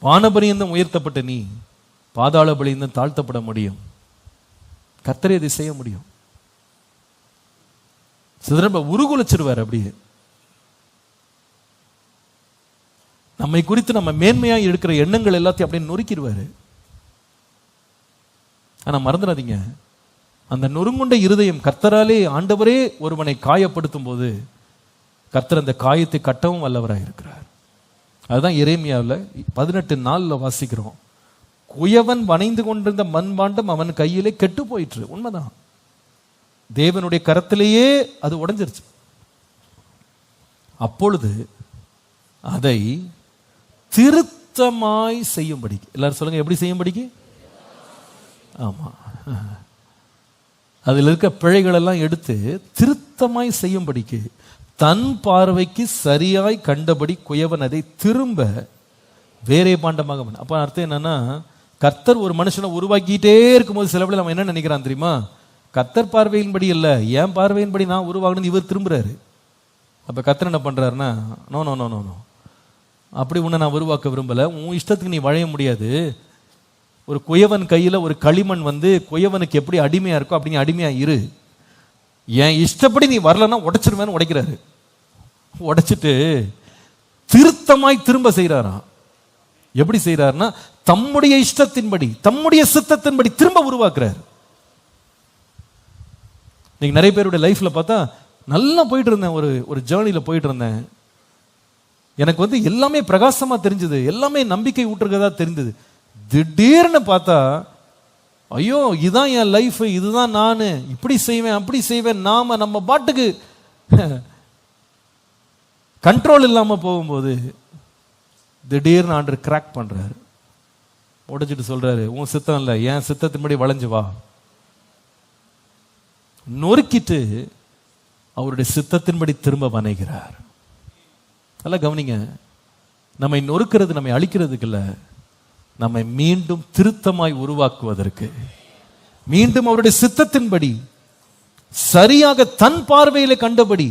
வானபரியந்தம் உயர்த்தப்பட்ட நீ பாதாள பலியந்தம் தாழ்த்தப்பட முடியும். கர்த்தரே இதை செய்ய முடியும். சிதறம்ப உருகுலைச்சிருவார். அப்படியே நம்மை குறித்து நம்ம மேன்மையா இருக்கிற எண்ணங்கள் எல்லாத்தையும் அப்படியே நொறுக்கிடுவாரு. ஆனா மறந்துடாதீங்க, அந்த நொறுங்குண்ட இருதயம் கர்த்தராலே ஆண்டவரே ஒருவனை காயப்படுத்தும் போது கர்த்தர் அந்த காயத்தை கட்டவும் வல்லவராக இருக்கிறார். அதுதான் எரேமியாவில் 18:4 வாசிக்கிறோம். குயவன் வணைந்து கொண்டிருந்த மண்பாண்டம் அவன் கையிலே கெட்டு போயிற்று. உண்மைதான், தேவனுடைய கரத்திலேயே அது உடைஞ்சிருச்சு. அப்பொழுது அதை திருத்தமாய் செய்யும்படி, எல்லாரும் சொல்லுங்க, எப்படி செய்யும்படிக்கு? ஆமா, அதில் இருக்க பிழைகள் எல்லாம் எடுத்து திருத்தமாய் செய்யும்படிக்கு தன் பார்வைக்கு சரியாய் கண்டபடி குயவன் அதை திரும்ப வேறே பாண்டமாக. அப்ப அர்த்தம் என்னன்னா, கர்த்தர் ஒரு மனுஷனை உருவாக்கிட்டே இருக்கும்போது சில வேளை நம்ம என்ன நினைக்கிறான் தெரியுமா? கர்த்தர் பார்வையின்படி இல்லை, என் பார்வையின்படி நான் உருவாகணும்னு இவர் திரும்புறாரு. அப்ப கர்த்தர் என்ன பண்றாருன்னா, no no no no no, அப்படி உன்னை நான் உருவாக்க விரும்பல. உன் இஷ்டத்துக்கு நீ வளைய முடியாது. ஒரு குயவன் கையில ஒரு களிமண் வந்து குயவனுக்கு எப்படி அடிமையா இருக்கோ அப்படி நீ அடிமையா இரு. என் இஷ்டப்படி நீ வரலன்னா உடைச்சிருவேன்னு உடைக்கிறாரு. உடைச்சிட்டு திருத்தமாய் திரும்ப செய்யறாராம். எப்படி செய்யறாருன்னா தம்முடைய இஷ்டத்தின்படி தம்முடைய சித்தத்தின்படி திரும்ப உருவாக்குறாரு. நீங்க நிறைய பேருடைய லைஃப்ல பார்த்தா, நல்லா போயிட்டு இருந்தேன், ஒரு ஜேர்னில போயிட்டு இருந்தேன், எனக்கு வந்து எல்லாமே பிரகாசமா தெரிஞ்சது, எல்லாமே நம்பிக்கை ஊட்டுறதா தெரிஞ்சது. திடீர்னு பார்த்தா, ஐயோ இதுதான் என் லைஃப், இதுதான் நான், இப்படி செய்வேன் அப்படி செய்வேன், நம்ம பாட்டுக்கு கண்ட்ரோல் இல்லாம போகும்போது திடீர்னு ஆண்டவர் கிராக் பண்றாரு. உடைச்சிட்டு சொல்றாரு, உன் சித்தம் இல்லை, என் சித்தத்தின்படி வளைஞ்சு வா. நொறுக்கிட்டு அவருடைய சித்தத்தின்படி திரும்ப வணைகிறார். நல்லா கவனிங்க, நம்மை நொறுக்கிறது நம்மை அழிக்கிறதுக்கு இல்ல, நம்மை மீண்டும் திருத்தமாய் உருவாக்குவதற்கு, மீண்டும் அவருடைய சித்தத்தின்படி சரியாக தன் பார்வையில கண்டபடி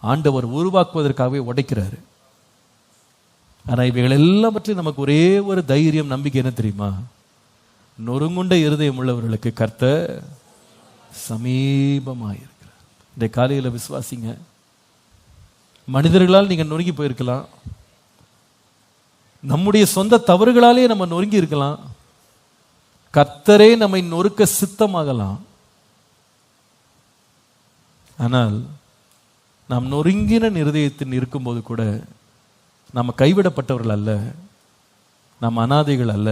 ஆண்டவர் உருவாக்குவதற்காகவே உடைக்கிறாரு. ஆனா இவைகள் எல்லாம் பற்றி நமக்கு ஒரே ஒரு தைரியம், நம்பிக்கை என்ன தெரியுமா? நொறுங்குண்ட இருதயம் உள்ளவர்களுக்கு கர்த்தர் சமீபமாயிருக்கிறார். இந்த காலையில விசுவாசிங்க. மனிதர்களால் நீங்க நொறுங்கி போயிருக்கலாம், நம்முடைய சொந்த தவறுகளாலே நம்ம நொறுங்கி இருக்கலாம், கர்த்தரே நம்மை நொறுக்க சித்தமாகலாம். ஆனால் நாம் நொறுங்கின இருதயத்தில் இருக்கும்போது கூட நாம் கைவிடப்பட்டவர்கள் அல்ல, நாம் அனாதைகள் அல்ல,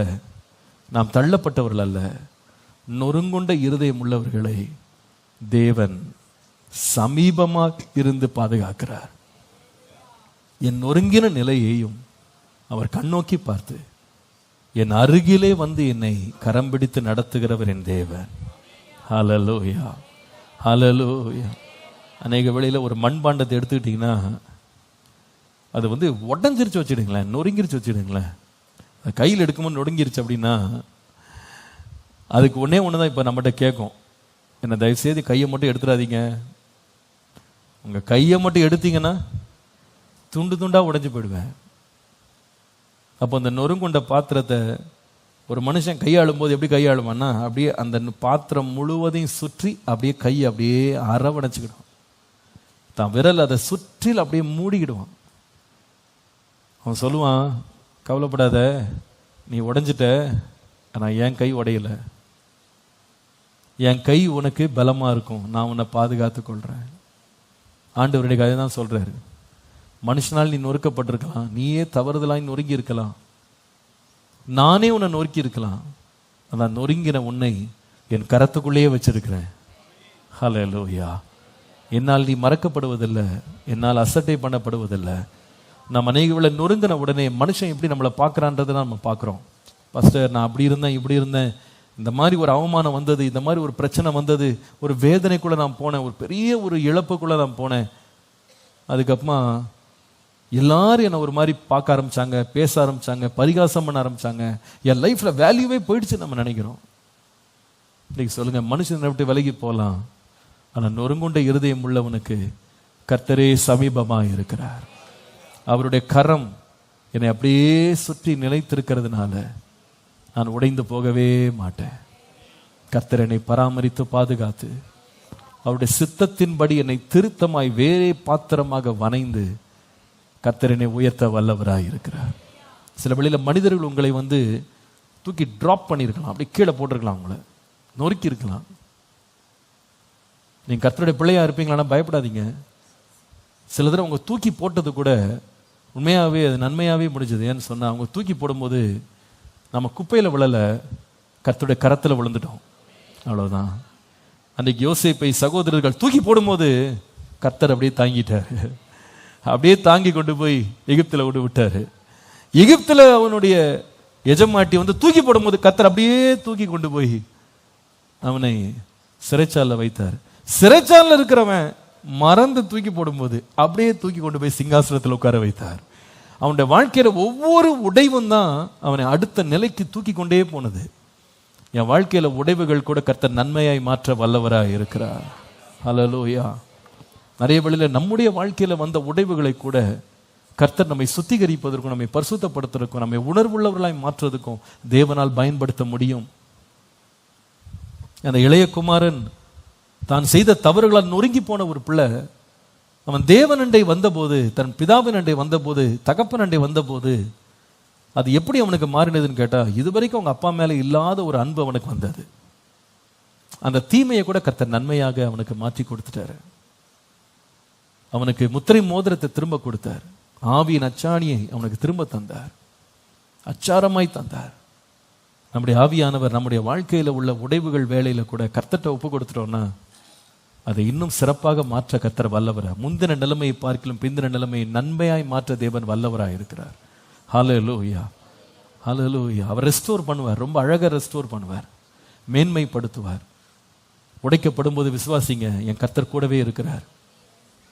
நாம் தள்ளப்பட்டவர்கள் அல்ல. நொறுங்குண்ட இருதயம் உள்ளவர்களை தேவன் சமீபமாக இருந்து பாதுகாக்கிறார். என் நொறுங்கின நிலையையும் அவர் கண்ணோக்கி பார்த்து என் அருகிலே வந்து என்னை கரம் பிடித்து நடத்துகிறவர் என் தேவன். ஹல்லேலூயா, ஹல்லேலூயா. அநேக வேளையில ஒரு மண்பாண்டத்தை எடுத்துக்கிட்டீங்கன்னா அது வந்து உடஞ்சிருச்சு வச்சுடுங்களேன், நொறுங்கிருச்சு வச்சுடுங்களேன், கையில் எடுக்கும்போது நொறுங்கிருச்சு அப்படின்னா அதுக்கு ஒன்னே ஒன்று தான் இப்போ நம்மகிட்ட கேட்கும், என்ன தயவுசெய்து கையை மட்டும் எடுத்துடாதீங்க. உங்கள் கையை மட்டும் எடுத்தீங்கன்னா துண்டு துண்டாக உடைஞ்சு போயிடுவேன். அப்போ அந்த நொறுங்குண்ட பாத்திரத்தை ஒரு மனுஷன் கையாளும் போது எப்படி கையாளுவான்னா, அப்படியே அந்த பாத்திரம் முழுவதையும் சுற்றி அப்படியே கையை அப்படியே அரவணைச்சிக்கிடும், தான் விரல் அதை சுற்றில் அப்படியே மூடிக்கிடுவான். அவன் சொல்லுவான், கவலைப்படாத, நீ உடைஞ்சிட்ட, ஆனால் என் கை உடையல, என் கை உனக்கு பலமா இருக்கும், நான் உன்னை பாதுகாத்து கொள்றேன். ஆண்டவருடைய கதை தான் சொல்றாரு. மனுஷனால் நீ நொறுக்கப்பட்டிருக்கலாம், நீயே தவறுதலாய் நொறுங்கி இருக்கலாம், நானே உன்னை நொறுக்கி இருக்கலாம், ஆனால் நொறுங்கின உன்னை என் கரத்துக்குள்ளேயே வச்சிருக்கிறேன். ஹல்லேலூயா. என்னால் நீ மறக்கப்படுவதில்லை, என்னால் அசட்டை பண்ணப்படுவதில்லை. நம்ம அநேக நொறுங்கின உடனே மனுஷன் எப்படி நம்மளை பார்க்குறான்றதை நம்ம பார்க்குறோம். பாஸ்டர், நான் அப்படி இருந்தேன் இப்படி இருந்தேன், இந்த மாதிரி ஒரு அவமானம் வந்தது, இந்த மாதிரி ஒரு பிரச்சனை வந்தது, ஒரு வேதனைக்குள்ளே நான் போனேன், ஒரு பெரிய ஒரு இழப்புக்குள்ளே நான் போனேன், அதுக்கப்புறமா எல்லாரும் என்னை ஒரு மாதிரி பார்க்க ஆரம்பிச்சாங்க, பேச ஆரம்பிச்சாங்க, பரிகாசம் பண்ண ஆரம்பிச்சாங்க, என் லைஃப்ல வேல்யூவே போயிடுச்சு நம்ம நினைக்கிறோம். இன்னைக்கு சொல்லுங்க, மனுஷனை விட்டு விலகி போகலாம், ஆனால் நொறுங்குண்ட இருதயம் உள்ளவனுக்கு கர்த்தரே சமீபமாக இருக்கிறார். அவருடைய கரம் என்னை அப்படியே சுற்றி நிலைத்திருக்கிறதுனால நான் உடைந்து போகவே மாட்டேன். கர்த்தர் என்னை பராமரித்து பாதுகாத்து அவருடைய சித்தத்தின்படி என்னை திருத்தமாய் வேறே பாத்திரமாக வணைந்து கர்த்தர் என்னை உயர்த்த வல்லவராய் இருக்கிறார். சில வேளையில மனிதர்கள் உங்களை வந்து தூக்கி டிராப் பண்ணியிருக்கலாம், அப்படி கீழே போட்டிருக்கலாம், உங்களை நொறுக்கி இருக்கலாம். நீங்க கர்த்தருடைய பிள்ளையா இருப்பீங்களான்னா பயப்படாதீங்க. சில தடவை அவங்க தூக்கி போட்டது கூட உண்மையாகவே அது நன்மையாகவே முடிஞ்சது. ஏன்னு சொன்னால், அவங்க தூக்கி போடும்போது நம்ம குப்பையில் விழலை, கர்த்தருடைய கரத்தில் விழுந்துட்டோம், அவ்வளோதான். அன்றைக்கு யோசேப்பை சகோதரர்கள் தூக்கி போடும்போது கர்த்தர் அப்படியே தாங்கிட்டார், அப்படியே தாங்கி கொண்டு போய் எகிப்தில் விட்டு விட்டார். எகிப்தில் அவனுடைய எஜமாட்டி வந்து தூக்கி போடும்போது கர்த்தர் அப்படியே தூக்கி கொண்டு போய் அவனை சிறைச்சாலையில் வைத்தார். சிறைச்சாலையில் இருக்கிறவன் மறந்து தூக்கி போடும்போது அப்படியே தூக்கி கொண்டு போய் சிங்காசனத்தில் உட்கார வைத்தார். அவனுடைய வாழ்க்கையில ஒவ்வொரு உடைவும் தான் அவனை அடுத்த நிலைக்கு தூக்கி கொண்டே போனது. என் வாழ்க்கையில உடைவுகள் கூட கர்த்தர் நன்மையாய் மாற்ற வல்லவராய் இருக்கிறார். ஹல்லேலூயா. நிறைய வேளையில நம்முடைய வாழ்க்கையில வந்த உடைவுகளை கூட கர்த்தர் நம்மை சுத்திகரிப்பதற்கும், நம்மை பரிசுத்தப்படுத்துறதுக்கும், நம்மை உணர்வுள்ளவர்களாய் மாற்றுவதற்கும் தேவனால் பயன்படுத்த முடியும். அந்த இளைய குமாரன் தான் செய்த தவறுகளால் நொறுங்கி போன ஒரு பிள்ளை, அவன் தேவனண்டை வந்தபோது, தன் பிதாவின் அண்டை வந்தபோது, தகப்பன் அண்டை வந்தபோது அது எப்படி அவனுக்கு மாறினதுன்னு கேட்டா, இதுவரைக்கும் அவங்க அப்பா மேல இல்லாத ஒரு அன்பு அவனுக்கு வந்தது. அந்த தீமையை கூட கர்த்தர் நன்மையாக அவனுக்கு மாற்றி கொடுத்துட்டாரு. அவனுக்கு முத்திரை மோதிரத்தை திரும்ப கொடுத்தார். ஆவியின் அச்சாணியை அவனுக்கு திரும்ப தந்தார், அச்சாரமாய் தந்தார். நம்முடைய ஆவியானவர் நம்முடைய வாழ்க்கையில உள்ள உடைவுகள் வேலையில கூட கர்த்தர்ட்ட ஒப்பு கொடுத்துட்டோம்னா அதை இன்னும் சிறப்பாக மாற்ற கர்த்தர் வல்லவரா. முந்தின நிலைமையை பார்க்கலும் பிந்தின நிலைமையை நன்மையாய் மாற்ற தேவன் வல்லவராய் இருக்கிறார். ஹல்லேலூயா, ஹல்லேலூயா. அவர் ரெஸ்டோர் பண்ணுவார், ரொம்ப அழகா ரெஸ்டோர் பண்ணுவார், மேன்மைப்படுத்துவார். உடைக்கப்படும் போது விசுவாசிங்க, என் கர்த்தர் கூடவே இருக்கிறார்.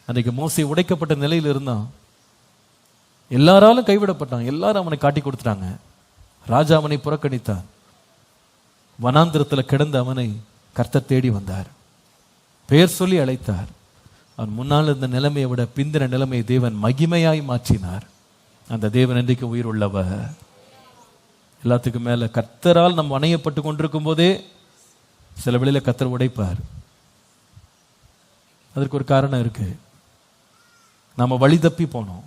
அன்றைக்கு மோசே உடைக்கப்பட்ட நிலையில் இருந்தான், எல்லாராலும் கைவிடப்பட்டான், எல்லாரும் அவனை காட்டி கொடுத்துட்டாங்க. ராஜா அவனை புறக்கணித்தான். வனாந்திரத்தில் கிடந்த அவனை கர்த்தர் தேடி வந்தார், பெயர் சொல்லி அழைத்தார். அவன் முன்னால் இருந்த நிலைமையை விட பிந்தின நிலைமையை தேவன் மகிமையாய் மாற்றினார். அந்த தேவன் இன்றைக்கு உயிர் உள்ளவர். எல்லாத்துக்கும் மேல கர்த்தரால் நம்ம அணையப்பட்டு கொண்டிருக்கும் போதே சில வேளையில கர்த்தர் உடைப்பார். அதற்கு ஒரு காரணம் இருக்கு. நாம வழி தப்பி போனோம்,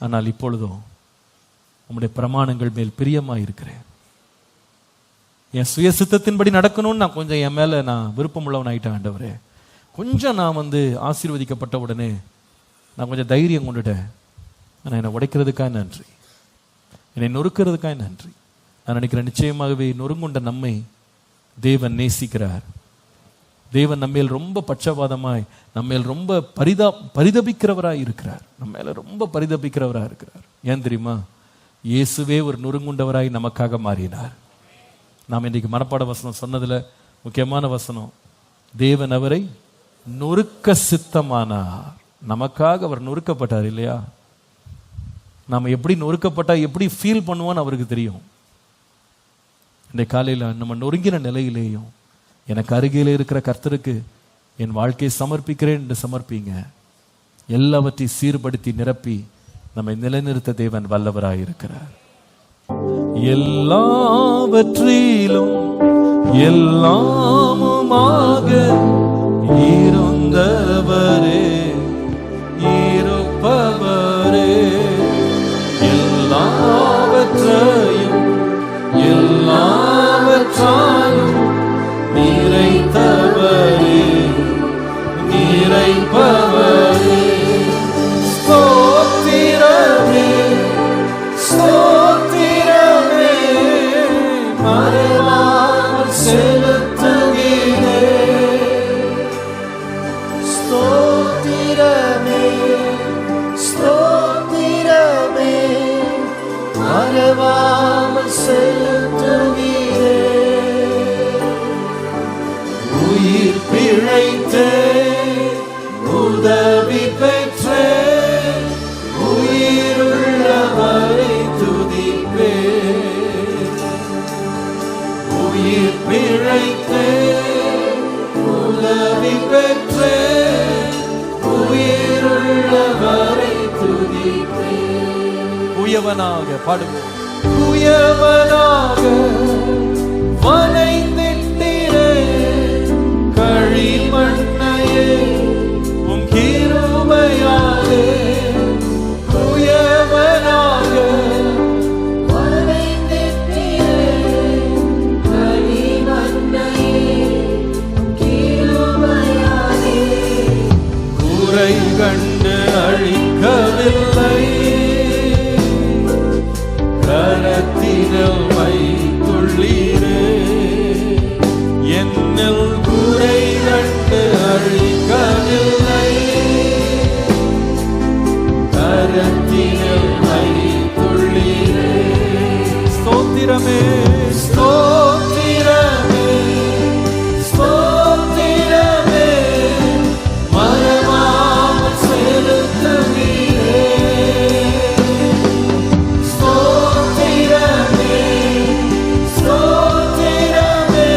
ஆனால் இப்பொழுதும் உம்முடைய பிரமாணங்கள் மேல் பிரியமா இருக்கிறேன். என் சுய சித்தத்தின்படி நடக்கணும்னு நான் கொஞ்சம் என் மேல நான் விருப்பம் உள்ளவன் ஆயிட்டேன் ஆண்டவரே. கொஞ்சம் நான் ஆசீர்வதிக்கப்பட்ட உடனே நான் கொஞ்சம் தைரியம் கொண்டுட்டேன். ஆனால் என்னை உடைக்கிறதுக்காக நன்றி, என்னை நொறுக்கிறதுக்காக நன்றி. நான் நினைக்கிறேன் நிச்சயமாகவே நொறுங்குண்ட நம்மை தேவன் நேசிக்கிறார். தேவன் நம்மேல் ரொம்ப பட்சபாதமாய், நம்மேல் ரொம்ப பரிதபிக்கிறவராய் இருக்கிறார். நம்ம மேல ரொம்ப பரிதபிக்கிறவராக இருக்கிறார். ஏன் தெரியுமா? இயேசுவே ஒரு நொறுங்குண்டவராய் நமக்காக மாறினார். நாம் இன்றைக்கு மனப்பாட வசனம் சொன்னதுல முக்கியமான வசனம், தேவன் அவரை நொறுக்க சித்தமானார். நமக்காக அவர் நொறுக்கப்பட்டார் இல்லையா? நாம எப்படி நொறுக்கப்பட்டா எப்படி ஃபீல் பண்ணுவோன்னு அவருக்கு தெரியும். இந்த காலையில் நம்ம நொறுங்கின நிலையிலேயும் எனக்கு அருகிலே இருக்கிற கர்த்தருக்கு என் வாழ்க்கையை சமர்ப்பிக்கிறேன் என்று சமர்ப்பிங்க. எல்லாவற்றையும் சீர்படுத்தி நிரப்பி நம்மை நிலைநிறுத்த தேவன் வல்லவராய் இருக்கிறார். எல்லாவற்றிலும் எல்லாமுமாக இருந்தவரே, இருப்பவரே, எல்லாவற்றையும் எல்லாவற்றாலும் நிறைத்தவரே, நிறைப்பவரே, ஸ்தோத்திரமே, ஸ்தோத்திரமே, மறைவால் செலுத்துகிறேன். ஸ்தோத்திரமே, ஸ்தோத்திரமே, மறைவால் செலுத்துகிறேன். உயிர் பிழைத்தே, உதவி பெற்றே, உயிருள்ளவரை துதிப்பே. உயிர் பிழைத்தே, உதவி பெற்றே, உயிருள்ளவரை துதிப்பே. உயவனாக பாடுவோம். உயவனாக வளைந்திட்டிரே, களிமண்ணையே உம் கிருபையாலே. உயவனாக வளைந்திட்டிரே, களிமண்ணையே உம் கிருபையாலே. குறை கண்டு அழிக்கவில்லை, கரத்தினில் வைத்துள்ளீரே. என்னில் குறை கண்டு அழிக்கவில்லை, கரத்தினில் வைத்துள்ளீரே. ஸ்தோத்திரமே, ஸ்தோத்திரமே, ஸ்தோத்திரமே, மறவாமல் செலுத்துகிறேன். ஸ்தோத்திரமே, ஸ்தோத்திரமே,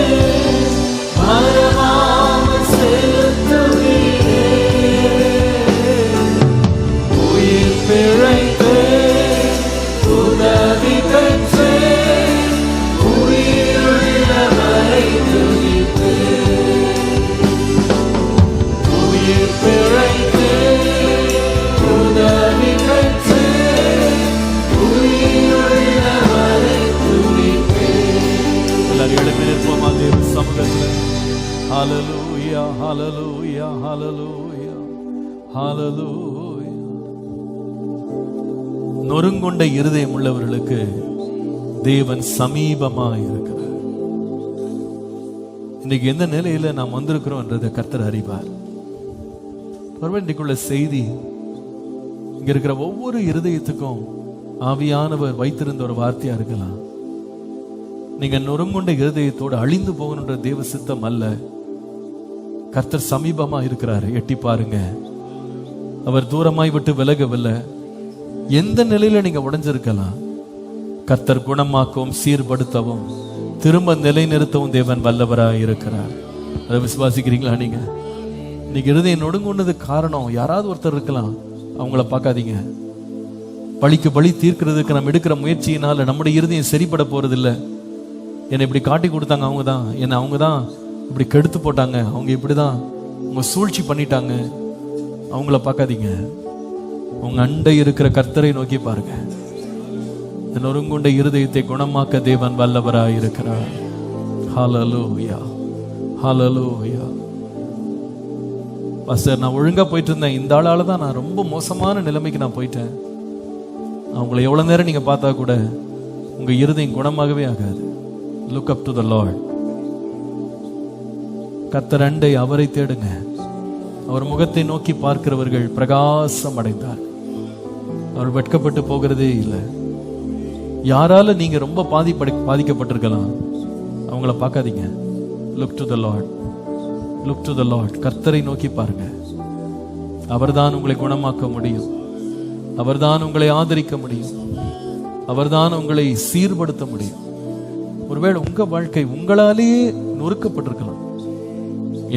மறவாமல் செலுத்துகிறேன். உயிர் எல்லாரும் எழுப்பி நிற்போமா தேவ சமூகத்தில். ஹல்லேலூயா ஹல்லேலூயா ஹல்லேலூயா ஹல்லேலூயா. நொறுங்குண்ட இருதயம் உள்ளவர்களுக்கு தேவன் சமீபமாக இருக்கிறார். இன்னைக்கு எந்த நிலையில நாம் வந்திருக்கிறோம் என்றதை கர்த்தர் அறிவார். இன்னைக்குள்ள செய்தி இங்க இருக்கிற ஒவ்வொரு இருதயத்துக்கும் ஆவியானவர் வைத்திருந்த ஒரு வார்த்தையா இருக்கலாம். நீங்க நொறுங்குண்ட இருதயத்தோடு அழிந்து போகணுன்ற தேவ சித்தம் அல்ல. கர்த்தர் சமீபமா இருக்கிறாரு, எட்டி பாருங்க. அவர் தூரமாய் விட்டு விலகவில்லை. எந்த நிலையில நீங்க உடைஞ்சிருக்கலாம், கர்த்தர் குணமாக்கவும் சீர்படுத்தவும் திரும்ப நிலைநிறுத்தவும் தேவன் வல்லவராய் இருக்கிறார். அதை விசுவாசிக்கிறீங்களா? நீங்க இன்னைக்கு இருதயம் நொடுங்குன்னதுக்கு காரணம் யாராவது ஒருத்தர் இருக்கலாம். அவங்கள பார்க்காதீங்க. பழிக்கு பழி தீர்க்கிறதுக்கு நம்ம எடுக்கிற முயற்சியினால நம்முடைய இருதயம் சரிப்பட போறதில்லை. என்னை இப்படி காட்டி கொடுத்தாங்க அவங்க தான், என்னை அவங்க தான் இப்படி கெடுத்து போட்டாங்க, அவங்க இப்படிதான் அவங்க சூழ்ச்சி பண்ணிட்டாங்க. அவங்கள பார்க்காதீங்க. உங்க அண்டை இருக்கிற கர்த்தரை நோக்கி பாருங்க. நொறுங்குண்ட இருதயத்தை குணமாக்க தேவன் வல்லவராய் இருக்கிறார். ஹல்லேலூயா ஹல்லேலூயா. பாஸ்டர், நான் ஒழுங்கா போயிட்டு இருந்தேன், இந்த ஆளால தான் நான் ரொம்ப மோசமான நிலைமைக்கு நான் போயிட்டேன். அவங்கள எவ்வளவு நேரம் நீங்க பார்த்தா கூட உங்க இருதயம் குணமாகவே ஆகாது. Look up to the Lord. கர்த்தர் அண்டை அவரை தேடுங்க. அவர் முகத்தை நோக்கி பார்க்கிறவர்கள் பிரகாசம் அடைந்தார். அவர் வெட்கப்பட்டு போகிறதே இல்லை. யாரால நீங்க ரொம்ப பாதிக்கப்பட்டிருக்கலாம், அவங்கள பார்க்காதீங்க. Look to the Lord, look to the Lord. கர்த்தரை நோக்கி பாருங்க. அவர்தான் உங்களை குணமாக்க முடியும். அவர்தான் உங்களை ஆதரிக்க முடியும். அவர்தான் உங்களை சீர்படுத்த முடியும். ஒருவேளை உங்க வாழ்க்கை உங்களாலேயே நொறுக்கப்பட்டிருக்கலாம்.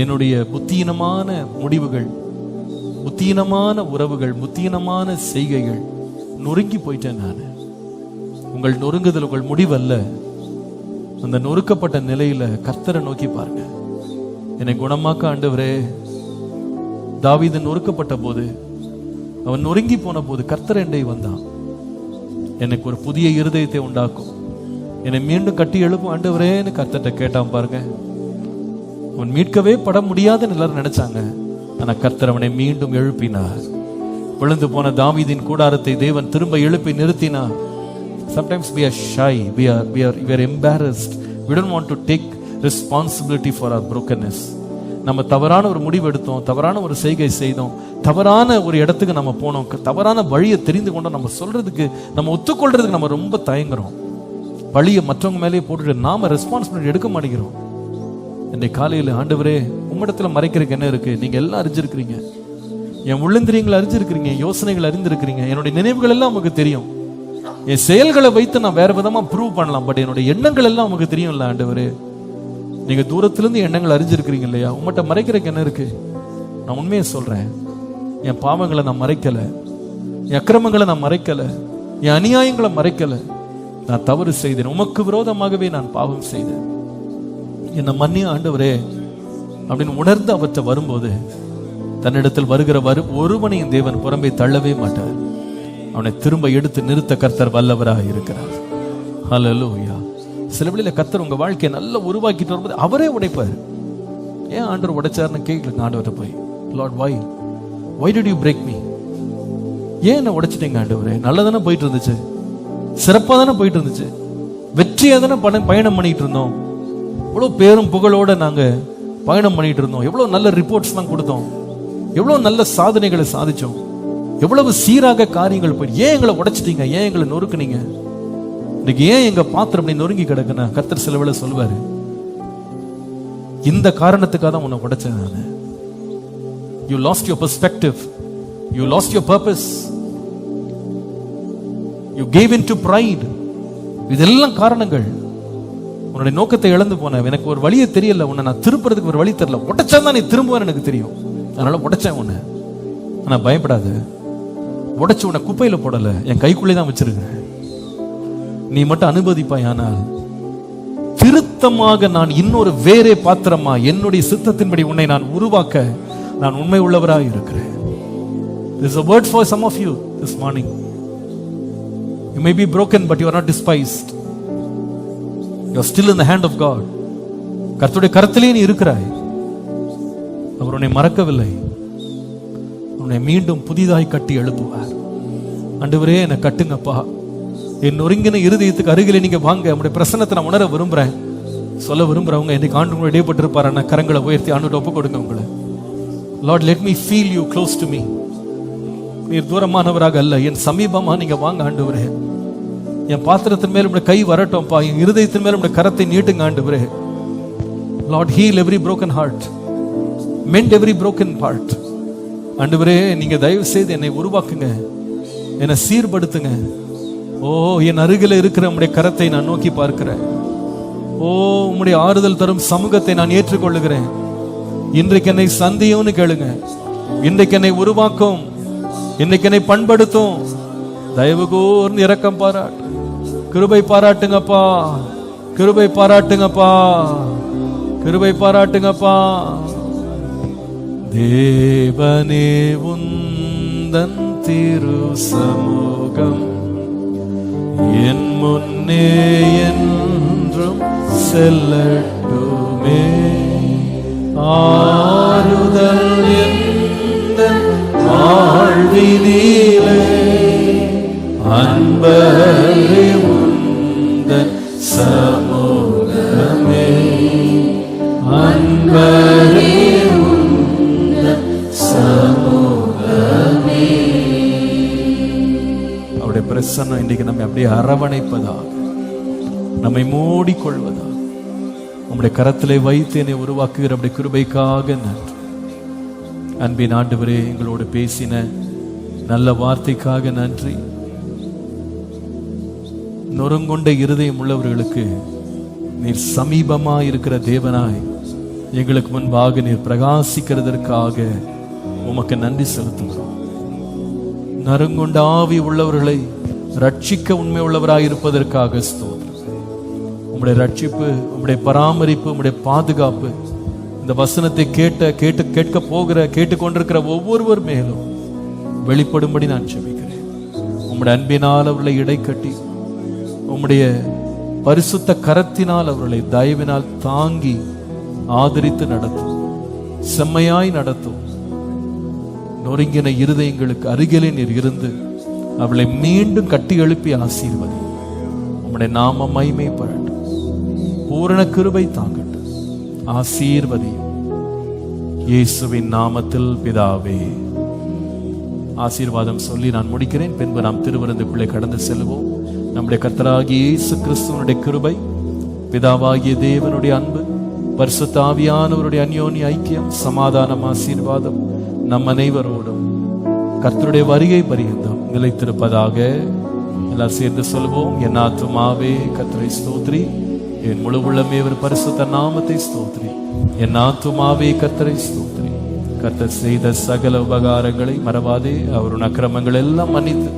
என்னுடைய புத்தீனமான முடிவுகள், புத்தீனமான உறவுகள், புத்தீனமான செய்கைகள் நொறுங்கி போயிட்டேன் நான். உங்கள் நொறுங்குதல் உங்கள் முடிவல்ல. அந்த நொறுக்கப்பட்ட நிலையில கர்த்தரை நோக்கி பாருங்க. என்னை குணமாக்க ஆண்டவரே. தாவீது நொறுக்கப்பட்ட போது, அவன் நொறுங்கி போன போது கர்த்தர் என்னை வந்தான். எனக்கு ஒரு புதிய இருதயத்தை உண்டாக்கும், என்னை மீண்டும் கட்டி எழுப்பும் ஆண்டவரேன்னு கர்த்தர்ட்ட கேட்டான் பாருங்க. அவன் மீட்கவே பட முடியாதுன்னு எல்லாரும் நினைச்சாங்க. ஆனா கர்த்தர் அவனை மீண்டும் எழுப்பினார். விழுந்து போன தாவீதின் கூடாரத்தை தேவன் திரும்ப எழுப்பி நிறுத்தினார். Sometimes we are shy, we are embarrassed. We don't want to take responsibility for our brokenness. நம்ம தவறான ஒரு முடிவு எடுத்தோம், தவறான ஒரு செய்கை செய்தோம், தவறான ஒரு இடத்துக்கு நம்ம போனோம், தவறான வழியை தெரிந்து கொண்டோம். நம்ம சொல்றதுக்கு, நம்ம ஒத்துக்கொள்றதுக்கு நம்ம ரொம்ப தயங்குறோம். பழியை மற்றவங்க மேலேயே போட்டுட்டு நாம ரெஸ்பான்சிபிலிட்டி எடுக்க மாட்டேங்கிறோம். இன்னைக்கு காலையில் ஆண்டவரே, உம்மிடத்துல மறைக்கிறதுக்கு என்ன இருக்கு? நீங்க எல்லாம் அறிஞ்சிருக்கிறீங்க. என் உள்ளந்திரியங்களை அறிஞ்சிருக்கிறீங்க, யோசனைகள் அறிந்திருக்கிறீங்க, என்னுடைய நினைவுகள் எல்லாம் உங்களுக்கு தெரியும். என் செயல்களை வைத்து நான் வேற விதமா ப்ரூவ் பண்ணலாம், பட் என்னுடைய எண்ணங்கள் எல்லாம் உங்களுக்கு தெரியும்ல ஆண்டவரே. நீங்க தூரத்திலிருந்து எண்ணங்கள் அறிஞ்சிருக்கிறீங்க இல்லையா? உங்கள்கிட்ட மறைக்கிறதுக்கு என்ன இருக்கு? நான் உண்மையை சொல்றேன். என் பாவங்களை நான் மறைக்கல, என் அக்கிரமங்களை நான் மறைக்கல, என் அநியாயங்களை மறைக்கல. நான் தவறு செய்தேன், உமக்கு விரோதமாகவே நான் பாவம் செய்தேன், என்னை மன்னி ஆண்டவரே அப்படின்னு உணர்ந்து அவற்றை வரும்போது, தன்னிடத்தில் வருகிற ஒருவனையும் தேவன் புறம்பே தள்ளவே மாட்டார். அவனை திரும்ப எடுத்து நிறுத்த கர்த்தர் வல்லவராக இருக்கிறார். ஹல்லேலூயா. சில வேளையில கர்த்தர் உங்க வாழ்க்கையை நல்லா உருவாக்கிட்டு வரும்போது அவரே உடைப்பார். ஏன் ஆண்டவர் உடைச்சாருன்னு கேட்கல ஆண்டவர்கிட்ட போய், Lord why did you break me? ஏன் என்ன உடைச்சிட்டீங்க ஆண்டவரே? நல்லா தானே போயிட்டு இருந்துச்சு, சிறப்பா தானே போயிட்டு இருந்துச்சு, வெற்றியா தானே பயணம் பண்ணிட்டு இருந்தோம், எவ்வளவு பேரும் புகழோட நாங்க பயணம் பண்ணிட்டு இருந்தோம், எவ்வளவு நல்ல ரிப்போர்ட்ஸ் எல்லாம் கொடுத்தோம், எவ்வளவு நல்ல சாதனைகளை சாதிச்சோம், எவ்வளவு சீராக காரியங்கள் போய், ஏன் எங்களை உடைச்சிட்டீங்க? ஏன் எங்களை நொறுக்குனீங்க? இன்னைக்கு ஏன் எங்க பாத்திரம் அப்படி நொறுங்கி கிடக்குன்னா கர்த்தர் சில வேளை சொல்லுவாரு, இந்த காரணத்துக்காக தான் உன்னை உடைச்சேன் நான். You lost your perspective, you lost your purpose, you gave into pride. இதெல்லாம் காரணங்கள். உன்னுடைய நோக்கத்தை இழந்து போன, எனக்கு ஒரு வழியை தெரியல, உன்னை நான் திருப்புறதுக்கு ஒரு வழி தெரியல, உடைச்சா தான் நீ திரும்புவேன்னு எனக்கு தெரியும், அதனால உடைச்சேன் உன்னை. ஆனா பயப்படாது, உடைச்சு உன்னை குப்பையில போடல, என் கைக்குள்ளே தான் வச்சிருக்கிறேன். நீ மட்டும் அனுமதிப்பாய், ஆனால் திருத்தமாக நான் இன்னொரு வேறே பாத்திரமா என்னுடைய சித்தத்தின்படி உன்னை நான் உருவாக்க நான் உண்மை உள்ளவராக இருக்கிறேன். This is a word for some of you this morning. You may be broken but you are not despised. You are still in the hand of God. கர்த்தருடைய கரத்திலே நீ இருக்கிறாய். அவர் உன்னை மறக்கவில்லை. உன்னை மீண்டும் புதிதாய் கட்டி எழுப்புவார். ஆண்டவரே என்னை கட்டுங்கப்பா. என் நொறுங்கின இருதயத்துக்கு அருகிலே நீங்க வாங்க. உங்களுடைய பிரசன்னத்தை நான் உணர விரும்புறேன் சொல்ல விரும்புறவங்க இன்னைக்கு ஆண்டு இடைப்பட்டிருப்பார். நான் கரங்களை உயர்த்தி ஆண்டு ஒப்பு கொடுங்க உங்களை. Lord, let me feel you close to me. நீர் தூரமானவராக அல்ல, என் சமீபமா நீங்க வாங்க ஆண்டவரே. என் பாத்திரத்தின் மேல உடைய கை வரட்டும்பா. என் இருதயத்தின் மேல உடைய கரத்தை நீட்டுங்க ஆண்டவரே. Lord, heal every broken heart. Mend every broken part. ஆண்டவரே நீங்க தயவு செய்து என்னை உருவாக்குங்க, என்னை சீர்படுத்துங்க. ஓ, என் அருகில இருக்கிற உம்முடைய கரத்தை நான் நோக்கி பார்க்கிறேன். ஓ, உம்முடைய ஆறுதல் தரும் சமூகத்தை நான் ஏற்றுக்கொள்ளுகிறேன். இன்றைக்கு என்னை சந்தியும்னு கேளுங்க. இன்றைக்கு என்னை உருவாக்கும், இன்றைக்கு என்னை பண்படுத்தும். தயவு கூர்ந்து இரக்கம் பாராட்டு, கிருபை பாராட்டுங்கப்பா, கிருபை பாராட்டுங்கப்பா, கிருபை பாராட்டுங்கப்பா. தேவனே உந்தன் திரு சமூகம் என் முன்னே என்றும் செல்லட்டுமே. ஆறுதல் எந்தன் வாழ்வினிலே அன்பரே உந்தன் சமூகமே, அன்பரே உந்தன் சமூகமே. அவருடைய பிரசன்னம் இன்றைக்கு நம்மை அப்படியே அரவணைப்பதாக, நம்மை மூடிக்கொள்வதாக, உம்முடைய கரத்திலே வைத்து என்னை உருவாக்குகிற அப்படி கிருபைக்காக நன்றி. அன்பின் ஆண்டவரே, எங்களோடு பேசின நல்ல வார்த்தைக்காக நன்றி. நொறுங்குண்ட இருதயம் உள்ளவர்களுக்கு நீர் சமீபமா இருக்கிற தேவனாய் எங்களுக்கு முன்பாக நீர் பிரகாசிக்கிறதற்காக உமக்கு நன்றி செலுத்துகிறோம். நறுங்குண்ட ஆவி உள்ளவர்களை ரட்சிக்க உண்மை உள்ளவராய் இருப்பதற்காக ஸ்தோத்திரம். உம்முடைய ரட்சிப்பு, உம்முடைய பராமரிப்பு, உம்முடைய பாதுகாப்பு இந்த வசனத்தை கேட்க போகிற கேட்டுக்கொண்டிருக்கிற ஒவ்வொருவர் மேலும் வெளிப்படும்படி நான் ஜெபிக்கிறேன். உம்முடைய அன்பினால் அவர்களை இடைக்கட்டி, உம்முடைய பரிசுத்த கரத்தினால் அவர்களை தயவினால் தாங்கி ஆதரித்து நடத்தும், செம்மையாய் நடத்தும். நொறுங்கின இருதயங்களுக்கு அருகிலே நீர் இருந்து அவளை மீண்டும் கட்டி எழுப்பி ஆசீர்வதி. உம்முடைய நாம மகிமைப்படட்டும், பூரண கிருபை தாங்கட்டும், ஆசீர்வதியும். இயேசுவின் நாமத்தில் பிதாவே. ஆசீர்வாதம் சொல்லி நான் முடிக்கிறேன். பின்பு நாம் திருவிருந்துக்குள்ளே கடந்து செல்வோம். நம்முடைய கர்த்தராகிய இயேசு கிறிஸ்துவனுடைய கிருபை, பிதாவாகிய தேவனுடைய அன்பு, பரிசுத்த ஆவியானவருடைய அந்யோன்ய ஐக்கியம், சமாதானம், ஆசீர்வாதம் நம் அனைவரோடும் கர்த்தருடைய வருகை பரியந்தம் நிலைத்திருப்பதாக. எல்லாம் சேர்ந்து சொல்வோம். என் ஆத்துமாவே கர்த்தரை ஸ்தோத்திரி, என் முழு உள்ளமே ஒரு பரிசுத்த நாமத்தை ஸ்தோத்திரி. என் ஆத்துமாவே கர்த்தரை ஸ்தோத்திரி. கர்த்தர் செய்த சகல உபகாரங்களை மறவாதே. அவருடைய அக்கிரமங்கள் எல்லாம் மன்னித்து,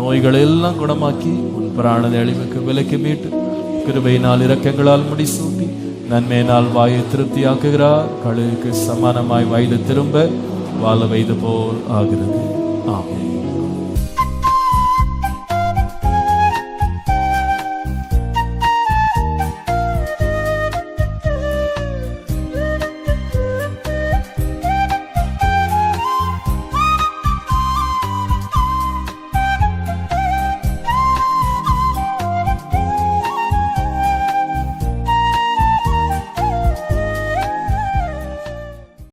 நோய்கள் எல்லாம் குணமாக்கி, உன் பிராண அழிவுக்கு விலக்கி மீட்டு, கிருபையினால் இரக்கங்களால் முடிசூட்டி, நன்மையினால் வாயை திருப்தியாக்குகிறார். கழுகுக்கு சமானமாய் வயது திரும்ப வாழ வைது போல் ஆகிறது. ஆமென்.